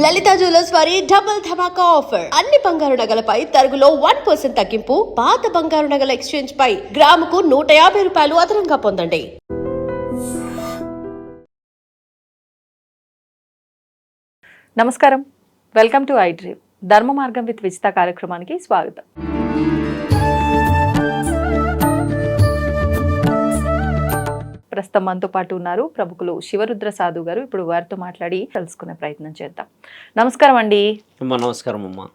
లలిత jewellers వారి double ధమాకా offer. అన్ని బంగారు నగలపై తరుగులో 1% తగ్గింపు. పాత బంగారు నగల ఎక్స్చేంజ్ పై గ్రాముకు 150 రూపాయలు అదనంగా పొందండి. నమస్కారం, వెల్కమ్ టు ఐ డ్రీమ్. ధర్మ మార్గం విత్ విజిత కార్యక్రమానికి స్వాగతం. ప్రస్తుతం మనతో పాటు ఉన్నారు ప్రముఖులు శివరుద్ర సాధు గారు. ఇప్పుడు వారితో మాట్లాడి తెలుసుకునే ప్రయత్నం చేద్దాం. నమస్కారం అండి. నమస్కారం అమ్మా.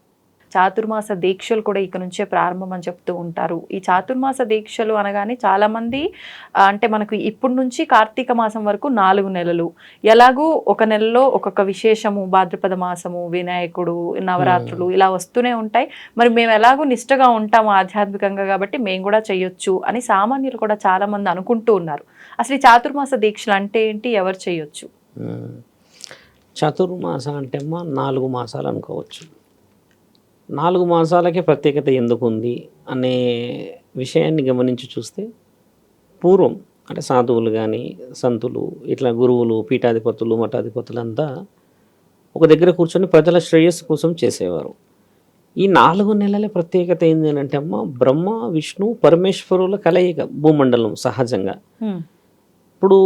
చాతుర్మాస దీక్షలు కూడా ఇక నుంచే ప్రారంభం అని చెప్తూ ఉంటారు. ఈ చాతుర్మాస దీక్షలు అనగానే చాలా మంది అంటే మనకు ఇప్పటి నుంచి కార్తీక మాసం వరకు 4 నెలలు, ఎలాగూ ఒక నెలలో ఒక్కొక్క విశేషము, భాద్రపద మాసము, వినాయకుడు, నవరాత్రులు ఇలా వస్తూనే ఉంటాయి. మరి మేము ఎలాగూ నిష్టగా ఉంటాము ఆధ్యాత్మికంగా, కాబట్టి మేము కూడా చేయొచ్చు అని సామాన్యులు కూడా చాలా మంది అనుకుంటూ ఉన్నారు. అసలు ఈ చాతుర్మాస దీక్షలు అంటే ఏంటి, ఎవరు చేయొచ్చు? చతుర్మాస అంటే అమ్మా 4 మాసాలు అనుకోవచ్చు. 4 మాసాలకే ప్రత్యేకత ఎందుకు ఉంది అనే విషయాన్ని గమనించి చూస్తే, పూర్వం అంటే సాధువులు కానీ సంతులు ఇట్లా గురువులు, పీఠాధిపతులు, మఠాధిపతులంతా ఒక దగ్గర కూర్చొని ప్రజల శ్రేయస్సు కోసం చేసేవారు. ఈ 4 నెలల ప్రత్యేకత ఏంటి అంటే అమ్మ, బ్రహ్మ విష్ణు పరమేశ్వరుల కలయిక భూమండలం సహజంగా. ఇప్పుడు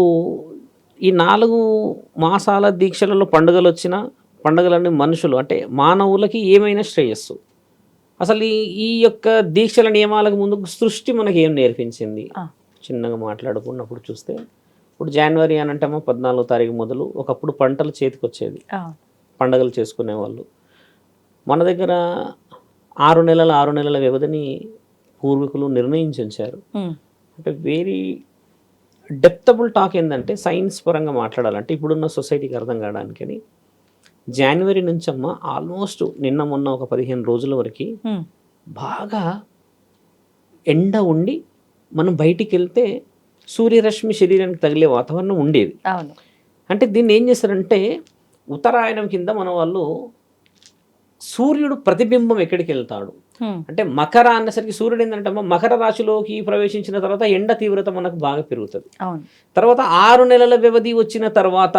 ఈ 4 మాసాల దీక్షలలో పండుగలు వచ్చినా, పండుగలన్నీ మనుషులు అంటే మానవులకి ఏమైనా శ్రేయస్సు. అసలు ఈ యొక్క దీక్షల నియమాలకు ముందు సృష్టి మనకి ఏం నేర్పించింది చిన్నగా మాట్లాడుకున్నప్పుడు చూస్తే, ఇప్పుడు జనవరి అని అంటే 14వ తారీఖు మొదలు ఒకప్పుడు పంటలు చేతికి వచ్చేది, పండుగలు చేసుకునేవాళ్ళు. మన దగ్గర 6 నెలల వ్యవధిని పూర్వీకులు నిర్ణయించి ఉంచారు. అంటే వెరీ డెప్తబుల్ టాక్ ఏంటంటే, సైన్స్ పరంగా మాట్లాడాలంటే ఇప్పుడున్న సొసైటీకి అర్థం కావడానికని జనవరి నుంచి అమ్మ ఆల్మోస్ట్ నిన్న మొన్న ఒక 15 రోజుల వరకు బాగా ఎండ ఉండి మనం బయటికి వెళ్తే సూర్యరశ్మి శరీరానికి తగిలే వాతావరణం ఉండేది. అంటే దీన్ని ఏం చేస్తారంటే, ఉత్తరాయణం కింద మన వాళ్ళు సూర్యుడు ప్రతిబింబం ఎక్కడికి వెళ్తాడు అంటే మకర అన్నసరికి సూర్యుడు ఏంటంటే మకర రాశిలోకి ప్రవేశించిన తర్వాత ఎండ తీవ్రత మనకు బాగా పెరుగుతుంది. తర్వాత 6 నెలల వ్యవధి వచ్చిన తర్వాత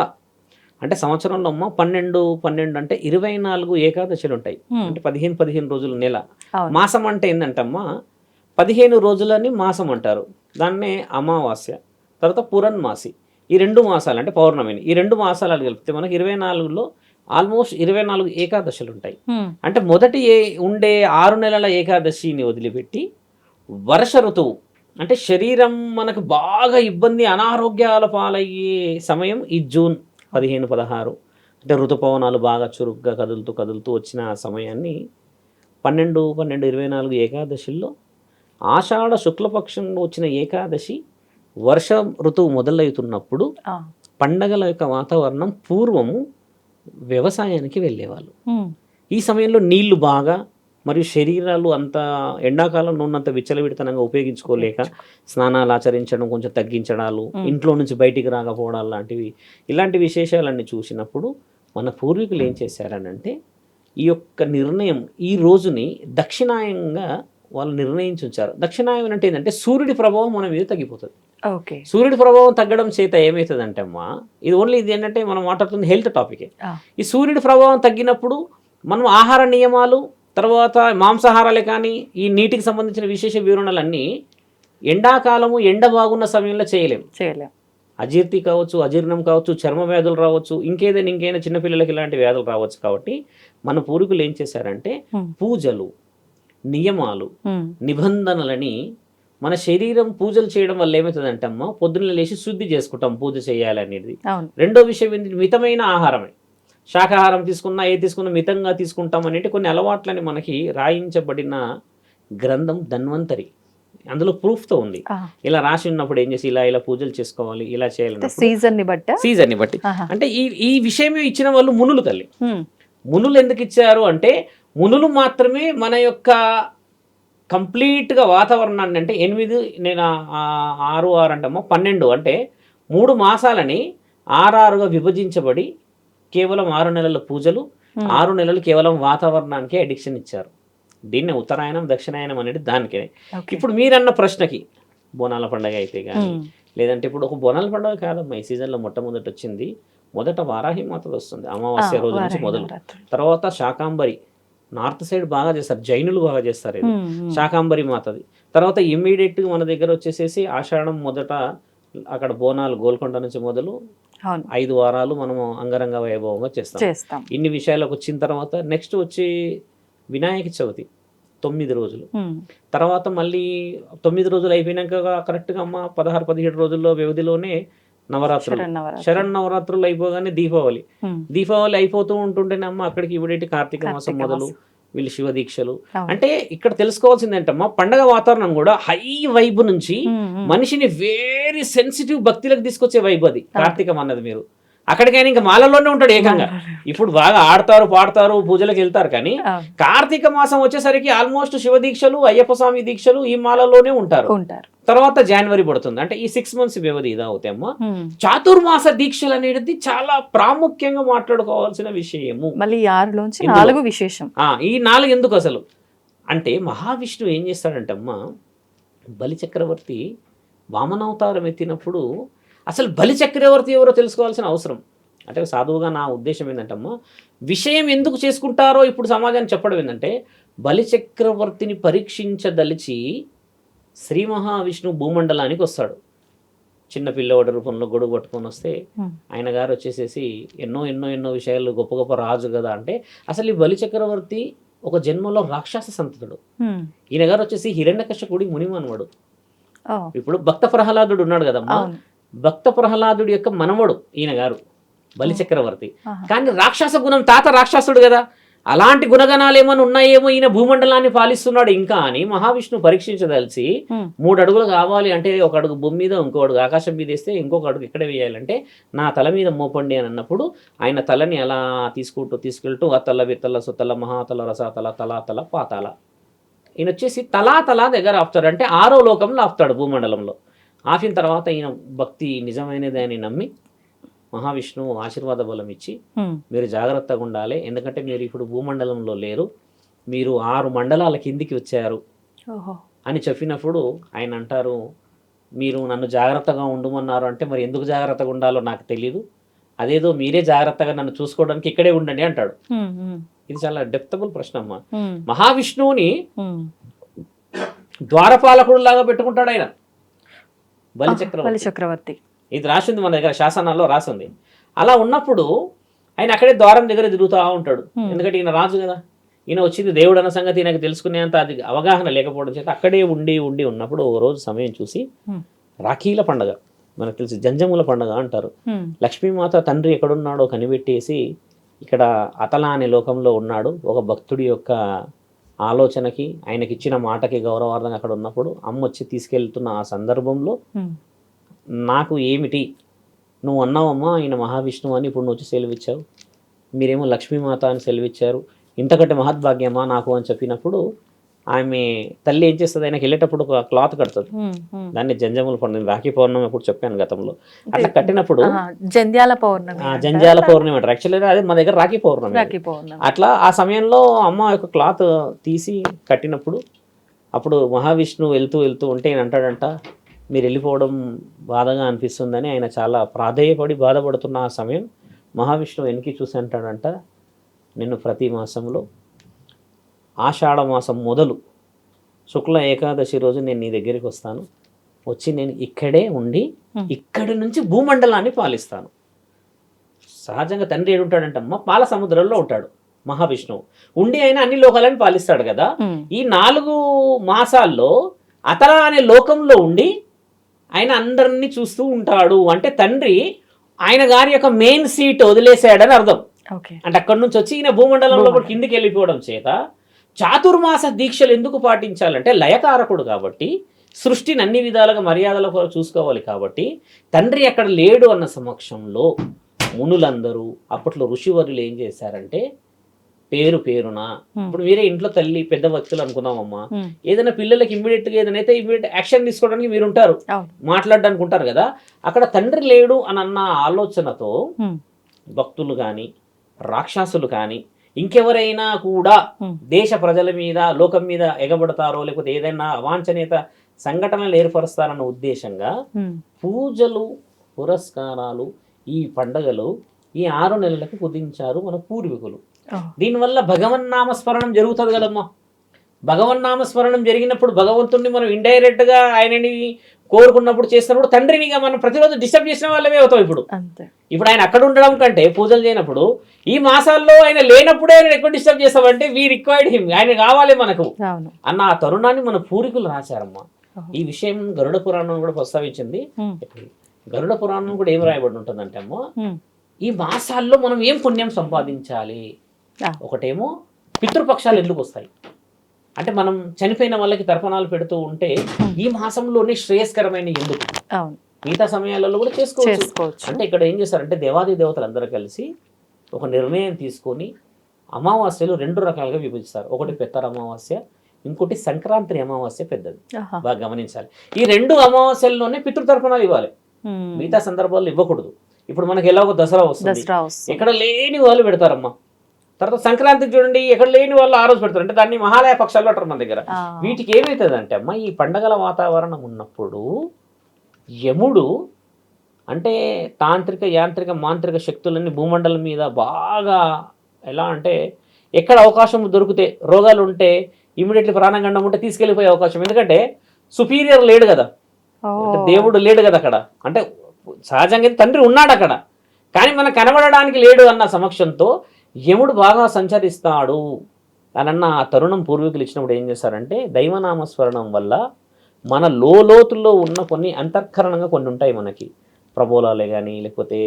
అంటే సంవత్సరంలో అమ్మ 12 అంటే 24 ఏకాదశులు ఉంటాయి. అంటే 15 రోజుల నెల. మాసం అంటే ఏంటంటమ్మా 15 రోజులని మాసం అంటారు. దాన్నే అమావాస్య, తర్వాత పురన్మాసి, ఈ 2 మాసాలు అంటే పౌర్ణమిని, ఈ 2 మాసాలు కలిపితే మనకి 24లో ఆల్మోస్ట్ 24 ఏకాదశులు ఉంటాయి. అంటే మొదటి ఉండే 6 నెలల ఏకాదశిని వదిలిపెట్టి వర్ష ఋతువు అంటే శరీరం మనకు బాగా ఇబ్బంది అనారోగ్యాల పాలయ్యే సమయం ఈ జూన్ 15-16. అంటే ఋతుపవనాలు బాగా చురుగ్గా కదులుతూ వచ్చిన సమయాన్ని 12-24 ఏకాదశిల్లో ఆషాఢ శుక్లపక్షంలో వచ్చిన ఏకాదశి వర్ష ఋతువు మొదలవుతున్నప్పుడు పండగల యొక్క వాతావరణం పూర్వము వ్యవసాయానికి వెళ్ళేవాళ్ళు. ఈ సమయంలో నీళ్లు బాగా మరియు శరీరాలు అంత ఎండాకాలంలో ఉన్నంత విచ్చలవిడితనంగా ఉపయోగించుకోలేక స్నానాలు ఆచరించడం కొంచెం తగ్గించడాలు, ఇంట్లో నుంచి బయటికి రాకపోవడాలు లాంటివి, ఇలాంటి విశేషాలన్నీ చూసినప్పుడు మన పూర్వీకులు ఏం చేశారనంటే, ఈ యొక్క నిర్ణయం ఈ రోజుని దక్షిణాయంగా వాళ్ళు నిర్ణయించి ఉంచారు. దక్షిణాయం అంటే ఏంటంటే సూర్యుడి ప్రభావం మన మీద తగ్గిపోతుంది. సూర్యుడి ప్రభావం తగ్గడం చేత ఏమవుతుందంటే అమ్మా, ఇది ఓన్లీ ఇది ఏంటంటే మనం మాట్లాడుతుంది హెల్త్ టాపికే. ఈ సూర్యుడి ప్రభావం తగ్గినప్పుడు మనం ఆహార నియమాలు, తర్వాత మాంసాహారాలే కానీ ఈ నీటికి సంబంధించిన విశేష వివరణలన్నీ ఎండాకాలము ఎండ బాగున్న సమయంలో చేయలేం. అజీర్తి కావచ్చు, అజీర్ణం కావచ్చు, చర్మ వ్యాధులు రావచ్చు, ఇంకైనా చిన్నపిల్లలకి ఇలాంటి వ్యాధులు రావచ్చు. కాబట్టి మన పూర్వీకులు ఏం చేశారంటే పూజలు, నియమాలు, నిబంధనలని మన శరీరం పూజలు చేయడం వల్ల ఏమవుతుందంటే అమ్మ, పొద్దున్న లేచి శుద్ధి చేసుకుంటాం పూజ చేయాలనేది. రెండో విషయం ఏంటి, మితమైన ఆహారమే. శాకాహారం తీసుకున్నా తీసుకున్నా మితంగా తీసుకుంటాం అనేటి కొన్ని అలవాట్లని మనకి రాయించబడిన గ్రంథం ధన్వంతరి, అందులో ప్రూఫ్తో ఉంది. ఇలా రాసి ఉన్నప్పుడు ఏం చేసి ఇలా పూజలు చేసుకోవాలి, ఇలా చేయాలి సీజన్ని బట్టి. అంటే ఈ విషయమే ఇచ్చిన వాళ్ళు మునులు తల్లి. మునులు ఎందుకు ఇచ్చారు అంటే, మునులు మాత్రమే మన యొక్క కంప్లీట్గా వాతావరణాన్ని అంటే 8 నేను 6 అంటమ్మా 12 అంటే 3 మాసాలని 6గా విభజించబడి కేవలం 6 నెలల పూజలు, 6 నెలలు కేవలం వాతావరణానికే అడిక్షన్ ఇచ్చారు. దీన్నే ఉత్తరాయణం దక్షిణాయనం అనేది దానికే. ఇప్పుడు మీరన్న ప్రశ్నకి బోనాల పండుగ అయితే కానీ లేదంటే ఇప్పుడు ఒక బోనాల పండుగ కాదమ్మా, ఈ సీజన్లో మొట్టమొదటి వచ్చింది మొదట వారాహి మాతది వస్తుంది అమావాస్య రోజు నుంచి వారాహి మొదలు. నవరాత్రులు. తర్వాత శాకాంబరి, నార్త్ సైడ్ బాగా చేస్తారు, జైనులు బాగా చేస్తారు ఇది, శాకాంబరి మాతది. తర్వాత ఇమ్మీడియట్గా మన దగ్గర వచ్చేసేసి ఆషాఢం మొదట అక్కడ బోనాలు గోల్కొండ నుంచి మొదలు అవును 5 వారాలు మనము అంగరంగ వైభవంగా చేస్తాం. ఇన్ని విషయాలకు వచ్చిన తర్వాత నెక్స్ట్ వచ్చి వినాయక చవితి 9 రోజులు. తర్వాత మళ్ళీ 9 రోజులు అయిపోయినాక కరెక్ట్గా అమ్మ 16-17 రోజుల్లో వ్యవధిలోనే నవరాత్రులు, శరన్నవరాత్రులు అయిపోగానే దీపావళి అయిపోతూ ఉంటుంటేనే అమ్మ అక్కడికి ఇవిడేటి కార్తీక మాసం మొదలు, వీళ్ళు శివ దీక్షలు. అంటే ఇక్కడ తెలుసుకోవాల్సింది ఏంటమ్మా, పండగ వాతావరణం కూడా హై వైబ్ నుంచి మనిషిని వెరీ సెన్సిటివ్ భక్తిలకు తీసుకొచ్చే వైబ్ అది కార్తీకం అన్నది. మీరు అక్కడికైనా ఇంకా మాలలోనే ఉంటాడు ఏకంగా. ఇప్పుడు బాగా ఆడతారు, పాడతారు, పూజలకు వెళ్తారు, కానీ కార్తీక మాసం వచ్చేసరికి ఆల్మోస్ట్ శివ దీక్షలు, అయ్యప్ప స్వామి దీక్షలు ఈ మాలలోనే ఉంటారు. తర్వాత జనవరి పడుతుంది, అంటే ఈ 6 months వ్యవధి ఇదా అవుతాయమ్మా. చాతుర్మాస దీక్షలు అనేది చాలా ప్రాముఖ్యంగా మాట్లాడుకోవాల్సిన విషయము. మళ్ళీ 6లోంచి 4 విశేషం. ఈ 4 ఎందుకు అసలు అంటే, మహావిష్ణువు ఏం చేస్తాడంటే అమ్మా, బలి చక్రవర్తి వామనావతారం ఎత్తినప్పుడు అసలు బలి చక్రవర్తి ఎవరో తెలుసుకోవాల్సిన అవసరం. అంటే సాధువుగా నా ఉద్దేశం ఏంటంటమ్మా, విషయం ఎందుకు చేసుకుంటారో ఇప్పుడు సమాజాన్ని చెప్పడం ఏంటంటే, బలి చక్రవర్తిని పరీక్షించదలిచి శ్రీ మహావిష్ణువు భూమండలానికి వస్తాడు. చిన్న పిల్లవాడి రూపంలో గొడుగు పట్టుకొని వస్తే ఆయన గారు వచ్చేసేసి ఎన్నో ఎన్నో ఎన్నో విషయాలు, గొప్ప గొప్ప రాజు కదా అంటే, అసలు ఈ బలి చక్రవర్తి ఒక జన్మలో రాక్షస సంతతుడు. ఈయన గారు వచ్చేసి హిరణ్యకశిపుడి మునిమనవడు. ఇప్పుడు భక్త ప్రహ్లాదుడు ఉన్నాడు కదమ్మా, భక్త ప్రహ్లాదుడి యొక్క మనవడు ఈయన గారు బలి చక్రవర్తి. కానీ రాక్షస గుణం, తాత రాక్షసుడు కదా, అలాంటి గుణగణాలు ఏమైనా ఉన్నాయేమో, ఈయన భూమండలాన్ని పాలిస్తున్నాడు ఇంకా అని మహావిష్ణువు పరీక్షించదలిచి 3 అడుగులు కావాలి అంటే, 1 అడుగు భూమి మీద, ఇంకో అడుగు ఆకాశం మీద వేస్తే, ఇంకొక అడుగు ఇక్కడ వేయాలంటే నా తల మీద మోపండి అని అన్నప్పుడు ఆయన తలని అలా తీసుకెళ్తూ అతల విత్తల సుతల మహాతల రసాతల తలాతల పాతాల, ఈయన వచ్చేసి తలా దగ్గర ఆపుతాడు. అంటే 6వ లోకంలో ఆపుతాడు భూమండలంలో. ఆపిన తర్వాత ఈయన భక్తి నిజమైనది అని నమ్మి మహావిష్ణువు ఆశీర్వాద బలం ఇచ్చి, మీరు జాగ్రత్తగా ఉండాలి, ఎందుకంటే మీరు ఇప్పుడు భూమండలంలో లేరు, మీరు 6 మండలాల కిందికి వచ్చారు అని చెప్పినప్పుడు ఆయన అంటారు, మీరు నన్ను జాగ్రత్తగా ఉండమన్నారు అంటే మరి ఎందుకు జాగ్రత్తగా ఉండాలో నాకు తెలియదు, అదేదో మీరే జాగ్రత్తగా నన్ను చూసుకోవడానికి ఇక్కడే ఉండండి అంటాడు. ఇది చాలా డెప్తబుల్ ప్రశ్న అమ్మా. మహావిష్ణువుని ద్వారపాలకుడు లాగా పెట్టుకుంటాడు ఆయన బలి చక్రవర్తి. ఇది రాసింది మన దగ్గర శాసనాల్లో రాసింది. అలా ఉన్నప్పుడు ఆయన అక్కడే ద్వారం దగ్గర తిరుగుతూ ఉంటాడు. ఎందుకంటే ఈయన రాజు కదా, ఈయన వచ్చింది దేవుడు అన్న సంగతి ఈయనకు తెలుసుకునేంత అది అవగాహన లేకపోవడం చేత అక్కడే ఉండి ఉన్నప్పుడు ఓ రోజు సమయం చూసి, రాఖీల పండగ మనకు తెలిసి జంజముల పండగ అంటారు, లక్ష్మీమాత తండ్రి ఎక్కడున్నాడో కనిపెట్టేసి ఇక్కడ అతల అనే లోకంలో ఉన్నాడు. ఒక భక్తుడి యొక్క ఆలోచనకి, ఆయనకి ఇచ్చిన మాటకి గౌరవార్థంగా అక్కడ ఉన్నప్పుడు అమ్మ వచ్చి తీసుకెళ్తున్న ఆ సందర్భంలో, నాకు ఏమిటి నువ్వు అన్నావమ్మా ఆయన మహావిష్ణువు అని, ఇప్పుడు నువ్వు వచ్చి సెలవిచ్చావు, మీరేమో లక్ష్మీమాత అని సెలవిచ్చారు, ఇంతకంటే మహద్భాగ్యమా నాకు అని చెప్పినప్పుడు ఆమె తల్లి ఏం చేస్తుంది, ఆయనకి వెళ్ళేటప్పుడు ఒక క్లాత్ కడుతుంది, దాన్ని జంజముల పండుగ, రాఖీ పౌర్ణమి ఎప్పుడు చెప్పాను గతంలో. అట్లా కట్టినప్పుడు జంధ్యాల పౌర్ణమి అంటారు, యాక్చువల్గా అదే మా దగ్గర రాఖీ పౌర్ణమి. అట్లా ఆ సమయంలో అమ్మ యొక్క క్లాత్ తీసి కట్టినప్పుడు, అప్పుడు మహావిష్ణువు వెళ్తూ ఉంటే ఆయన అంటాడంట, మీరు వెళ్ళిపోవడం బాధగా అనిపిస్తుందని. ఆయన చాలా ప్రాధేయపడి బాధపడుతున్న ఆ సమయం మహావిష్ణువు వెనక్కి చూసి అంటాడంట, నేను ప్రతి మాసంలో ఆషాఢ మాసం మొదలు శుక్ల ఏకాదశి రోజు నేను నీ దగ్గరికి వస్తాను, వచ్చి నేను ఇక్కడే ఉండి ఇక్కడి నుంచి భూమండలాన్ని పాలిస్తాను. సహజంగా తండ్రి ఏడుంటాడంటమ్మా, పాల సముద్రంలో ఉంటాడు మహావిష్ణువు, ఉండి ఆయన అన్ని లోకాలను పాలిస్తాడు కదా. ఈ 4 మాసాల్లో అతల అనే లోకంలో ఉండి ఆయన అందరినీ చూస్తూ ఉంటాడు. అంటే తండ్రి ఆయన గారి యొక్క మెయిన్ సీట్ వదిలేసాడని అర్థం. అంటే అక్కడి నుంచి వచ్చి ఈయన భూమండలంలో కిందికి వెళ్ళిపోవడం చేత చాతుర్మాస దీక్షలు ఎందుకు పాటించాలంటే, లయకారకుడు కాబట్టి, సృష్టిని అన్ని విధాలుగా మర్యాదల కొరకు చూసుకోవాలి కాబట్టి, తండ్రి అక్కడ లేడు అన్న సమక్షంలో మునులందరూ అప్పట్లో ఋషివర్యులు ఏం చేశారంటే, పేరున ఇప్పుడు మీరే ఇంట్లో తల్లి పెద్ద వ్యక్తులు అనుకున్నామమ్మా, ఏదైనా పిల్లలకి ఇమ్మీడియట్ గా ఏదైతే ఇమ్మీడియట్ యాక్షన్ తీసుకోవడానికి మీరు ఉంటారు, మాట్లాడడానికి ఉంటారు కదా. అక్కడ తండ్రి లేడు అని అన్న ఆలోచనతో భక్తులు కానీ, రాక్షసులు కానీ, ఇంకెవరైనా కూడా దేశ ప్రజల మీద, లోకం మీద ఎగబడతారో, లేకపోతే ఏదైనా అవాంఛనీయత సంఘటనలు ఏర్పరుస్తారన్న ఉద్దేశంగా పూజలు, పురస్కారాలు, ఈ పండగలు ఈ 6 నెలలకు కుదించారు మన పూర్వీకులు. ఓ. దీనివల్ల భగవన్నామస్మరణం జరుగుతుంది కదమ్మా. భగవన్నామస్మరణం జరిగినప్పుడు భగవంతుడిని మనం ఇండైరెక్ట్గా ఆయనని కోరుకున్నప్పుడు చేస్తున్నప్పుడు తండ్రినిగా మనం ప్రతిరోజు డిస్టర్బ్ చేసిన వాళ్ళమే అవుతాం. అంతే. ఇప్పుడు ఆయన అక్కడ ఉండడం కంటే పూజలు చేయనప్పుడు ఈ మాసాల్లో ఆయన లేనప్పుడే ఆయన ఎక్కువ డిస్టర్బ్ చేస్తామంటే వీ రిక్వైర్డ్ హిమ్, ఆయన కావాలి మనకు అవును. అన్న ఆ తరుణాన్ని మన పూర్వీకులు రాశారమ్మా. ఓహో. ఈ విషయం గరుడ పురాణం కూడా ప్రస్తావించింది. గరుడ పురాణం కూడా ఏం రాయబడి ఉంటుందంటే అమ్మా, ఈ మాసాల్లో మనం ఏం పుణ్యం సంపాదించాలి. ఒకటేమో పితృపక్షాలు ఎందుకు వస్తాయి అంటే మనం చనిపోయిన వాళ్ళకి తర్పణాలు పెడుతూ ఉంటే ఈ మాసంలోనే శ్రేయస్కరమైన ఎందుకు, మిగతా సమయాలలో కూడా చేసుకోవచ్చు. అంటే ఇక్కడ ఏం చేస్తారంటే దేవాది దేవతలు అందరూ కలిసి ఒక నిర్ణయం తీసుకొని అమావాస్యలు 2 రకాలుగా విభజిస్తారు. ఒకటి పెత్తర అమావాస్య, ఇంకోటి సంక్రాంతి అమావాస్య పెద్దది. బాగా గమనించాలి. ఈ 2 అమావాస్యల్లోనే పితృతర్పణాలు ఇవ్వాలి, మిగతా సందర్భాల్లో ఇవ్వకూడదు. ఇప్పుడు మనకి ఎలాగో దసరా వస్తుంది, ఎక్కడ లేని వాళ్ళు పెడతారమ్మా. తర్వాత సంక్రాంతికి చూడండి, ఎక్కడ లేని వాళ్ళు ఆ రోజు పెడతారు, అంటే దాన్ని మహాలయ పక్షాలు అంటారు మన దగ్గర. వీటికి ఏమవుతుంది అంటే అమ్మ, ఈ పండగల వాతావరణం ఉన్నప్పుడు యముడు అంటే తాంత్రిక యాంత్రిక మాంత్రిక శక్తులన్నీ భూమండలం మీద బాగా ఎలా అంటే ఎక్కడ అవకాశం దొరికితే రోగాలు ఉంటే ఇమీడియట్లీ ప్రాణగండం ఉంటే తీసుకెళ్ళిపోయే అవకాశం. ఎందుకంటే సుపీరియర్ లేడు కదా, అంటే దేవుడు లేడు కదా అక్కడ. అంటే సహజంగా తండ్రి ఉన్నాడు అక్కడ, కానీ మనకు కనబడడానికి లేడు అన్న సమక్షంతో యముడు బాగా సంచరిస్తాడు అన్న ఆ తరుణం పూర్వీకులు ఇచ్చినప్పుడు ఏం చేస్తారంటే దైవనామస్మరణం వల్ల మన లోతుల్లో ఉన్న కొన్ని అంతఃకరణంగా కొన్ని ఉంటాయి మనకి, ప్రబోలాలే కానీ లేకపోతే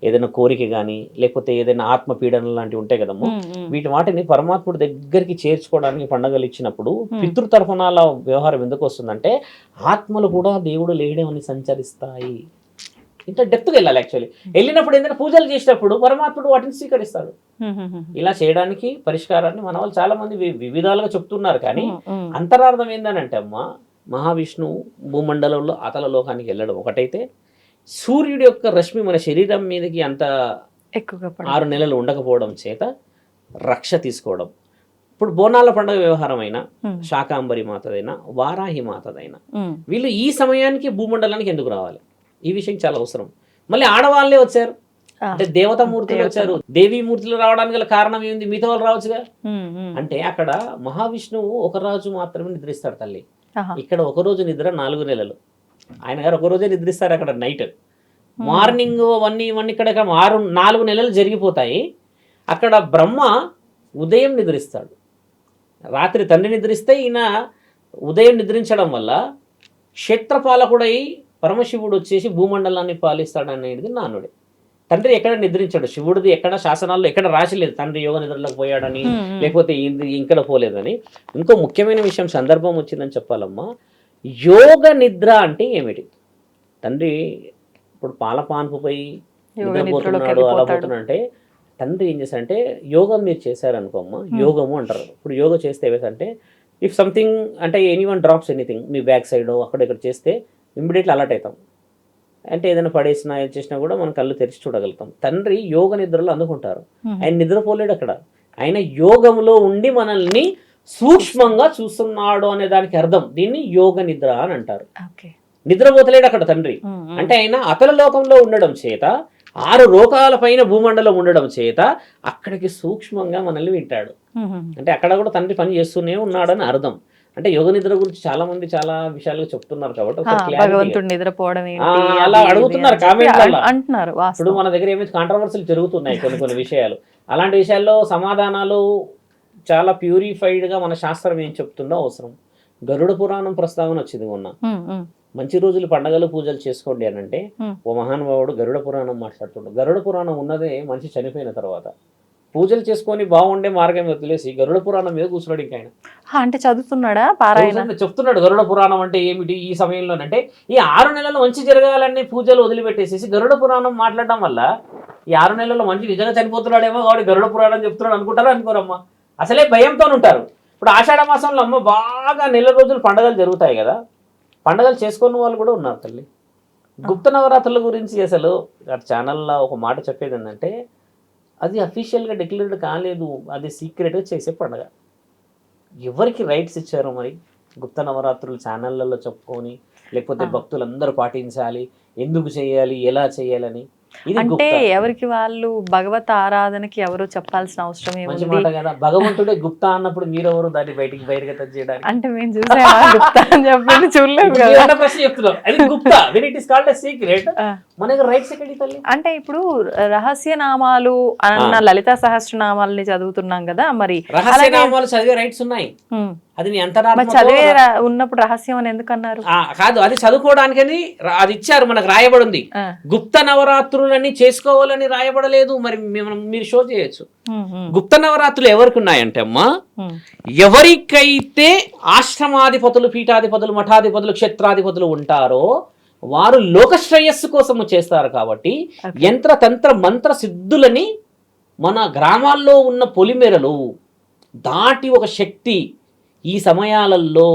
ఏదైనా కోరిక కానీ లేకపోతే ఏదైనా ఆత్మపీడన లాంటివి ఉంటాయి కదమ్మా. వాటిని పరమాత్ముడి దగ్గరికి చేర్చుకోవడానికి పండుగలు ఇచ్చినప్పుడు పితృతర్పణాల వ్యవహారం ఎందుకు వస్తుందంటే ఆత్మలు కూడా దేవుడు లేడేమని సంచరిస్తాయి. ఇంత డెప్త్గా వెళ్ళాలి. యాక్చువల్లీ వెళ్ళినప్పుడు ఏంటంటే పూజలు చేసినప్పుడు పరమాత్ముడు వాటిని స్వీకరిస్తాడు. ఇలా చేయడానికి పరిష్కారాన్ని మన వాళ్ళు చాలా మంది వివిధాలుగా చెప్తున్నారు, కానీ అంతరార్థం ఏంటంటే అమ్మ, మహావిష్ణువు భూమండలంలో అతల లోకానికి వెళ్ళడం ఒకటైతే, సూర్యుడి యొక్క రశ్మి మన శరీరం మీదకి అంత ఎక్కువగా 6 నెలలు ఉండకపోవడం చేత రక్ష తీసుకోవడం. ఇప్పుడు బోనాల పండుగ వ్యవహారం అయినా శాకాంబరి మాతదైనా వారాహి మాతదైనా వీళ్ళు ఈ సమయానికి భూమండలానికి ఎందుకు రావాలి, ఈ విషయం చాలా అవసరం. మళ్ళీ ఆడవాళ్ళే వచ్చారు అంటే దేవతామూర్తులు వచ్చారు, దేవీ మూర్తులు రావడానికి గల కారణం ఏంది, మిగతా వాళ్ళు రావచ్చుగా. అంటే అక్కడ మహావిష్ణువు ఒక రోజు మాత్రమే నిద్రిస్తాడు తల్లి, ఇక్కడ ఒక రోజు నిద్ర 4 నెలలు. ఆయన గారు ఒక రోజే నిద్రిస్తారు అక్కడ నైట్, మార్నింగ్ ఇవన్నీ ఇక్కడ 4 నెలలు జరిగిపోతాయి. అక్కడ బ్రహ్మ ఉదయం నిద్రిస్తాడు, రాత్రి తండ్రి నిద్రిస్తే ఈయన ఉదయం నిద్రించడం వల్ల క్షేత్రపాలకుడై పరమశివుడు వచ్చేసి భూమండలాన్ని పాలిస్తాడు అనేది నానుడే. తండ్రి ఎక్కడ నిద్రించాడు, శివుడిది ఎక్కడ శాసనాల్లో ఎక్కడ రాసిలేదు తండ్రి యోగ నిద్రలోకి పోయాడని లేకపోతే ఇక్కడ పోలేదని. ఇంకో ముఖ్యమైన విషయం సందర్భం వచ్చిందని చెప్పాలమ్మా, యోగ నిద్ర అంటే ఏమిటి? తండ్రి ఇప్పుడు పాలపాన్పుపై నిద్రపోతున్నాడు అలా పోతున్నాడు అంటే తండ్రి ఏం చేశారంటే యోగం మీరు చేశారనుకోమ్మా, యోగము అంటారు. ఇప్పుడు యోగ చేస్తే ఏమైందంటే ఇఫ్ సంథింగ్ అంటే ఎనీవన్ డ్రాప్స్ ఎనీథింగ్ మీ బ్యాక్ సైడ్ అక్కడ ఇక్కడ చేస్తే ఇమ్మీడియట్లీ అలర్ట్ అవుతాం. అంటే ఏదైనా పడేసినా ఏం చేసినా కూడా మనం కళ్ళు తెరిచి చూడగలుగుతాం. తండ్రి యోగ నిద్రలో అందుకుంటారు, ఆయన నిద్రపోలేడు అక్కడ, ఆయన యోగంలో ఉండి మనల్ని సూక్ష్మంగా చూస్తున్నాడు అనే దానికి అర్థం. దీన్ని యోగ నిద్ర అని అంటారు. నిద్రపోతలేడు అక్కడ తండ్రి, అంటే ఆయన అతల లోకంలో ఉండడం చేత 6 లోకాల పైన భూమండలం ఉండడం చేత అక్కడికి సూక్ష్మంగా మనల్ని వింటాడు. అంటే అక్కడ కూడా తండ్రి పని చేస్తూనే ఉన్నాడని అర్థం. అంటే యోగ నిద్ర గురించి చాలా మంది చాలా విషయాలుగా చెప్తున్నారు కాబట్టి అలా అడుగుతున్నారు కామెంట్లలో అంటున్నారు. ఇప్పుడు మన దగ్గర ఏమైతే కాంట్రవర్సీలు జరుగుతున్నాయి కొన్ని విషయాలు, అలాంటి విషయాల్లో సమాధానాలు చాలా ప్యూరిఫైడ్గా మన శాస్త్రం ఏం చెప్తుందో అవసరం. గరుడ పురాణం ప్రస్తావన వచ్చింది మొన్న, మంచి రోజులు పండగలు పూజలు చేసుకోండి అని అంటే ఓ మహానుభావుడు గరుడ పురాణం మాట్లాడుతున్నాడు. గరుడ పురాణం ఉన్నదే మనిషి చనిపోయిన తర్వాత, పూజలు చేసుకొని బాగుండే మార్గం వదిలేసి గరుడ పురాణం మీద కూర్చున్నాడు. ఇంకా ఆయన అంటే చదువుతున్నాడా, పారాయణ చెప్తున్నాడు గరుడ పురాణం అంటే ఏమిటి ఈ సమయంలోనంటే ఈ 6 నెలలు మంచి జరగాలని పూజలు వదిలిపెట్టేసేసి గరుడ పురాణం మాట్లాడడం వల్ల ఈ 6 నెలల్లో మంచి నిజంగా చనిపోతున్నాడేమో వాడు గరుడ పురాణం చెప్తున్నాడు అనుకుంటారు అనుకోరమ్మా, అసలే భయంతో ఉంటారు. ఇప్పుడు ఆషాఢ మాసంలో అమ్మ బాగా నెల రోజులు పండుగలు జరుగుతాయి కదా, పండుగలు చేసుకున్న వాళ్ళు కూడా ఉన్నారు తల్లి. గుప్త నవరాత్రుల గురించి అసలు ఛానల్లో ఒక మాట చెప్పేది ఏంటంటే అది అఫీషియల్గా డిక్లేర్డ్ కాలేదు, అది సీక్రెట్గా చేసే పండుగ. ఎవరికి రైట్స్ ఇచ్చారు మరి గుప్త నవరాత్రులు ఛానళ్ళల్లో చెప్పుకొని, లేకపోతే భక్తులందరూ పాటించాలి, ఎందుకు చేయాలి, ఎలా చేయాలని? ఇది అంటే గుప్త. ఎవరికి వాళ్ళు భగవత్ ఆరాధనకి ఎవరు చెప్పాల్సిన అవసరం మంచి ఏముంది? మాట కదా, భగవంతుడే గుప్తా అన్నప్పుడు మీరెవరు దాన్ని బయటకు చేయడానికి? అంటే మేము చూసామా గుప్తా అని చెప్పి చూడలేదు ఇప్పుడు కదా. మీరు అన్న ప్రశ్న చెప్తున్నాం, అది Gupta, when it is called a secret. ఆ. మనకి రైట్స్ ఎక్కడి తల్లి? అంటే ఇప్పుడు రహస్య నామాలు అన్న లలితా సహస్రనామాలని చదువుతున్నాం కదా, మరి రహస్య నామాలు చదివే రైట్స్ ఉన్నాయి. ఉమ్. అది నీ మరి అంతరాత్మతో చదివే ఉన్నప్పుడు రహస్యం అని ఎందుకు అన్నారు? కాదు, అది చదువుకోవడానికని అది ఇచ్చారు, మనకు రాయబడి ఉంది. ఆ. గుప్త నవరాత్రులని చేసుకోవాలని రాయబడలేదు. మరి మీరు షో చేయొచ్చు. ఉమ్, ఉమ్, గుప్త నవరాత్రులు ఎవరికి ఉన్నాయంటే అమ్మా, ఉమ్, ఎవరికైతే ఆశ్రమాధిపతులు, పీఠాధిపతులు, మఠాధిపతులు, క్షేత్రాధిపతులు ఉంటారో వారు లోక శ్రేయస్సు కోసము చేస్తారు. కాబట్టి యంత్ర తంత్ర మంత్ర సిద్ధులని మన గ్రామాల్లో ఉన్న పొలిమేరలు దాటి ఒక శక్తి ఈ సమయాలలో,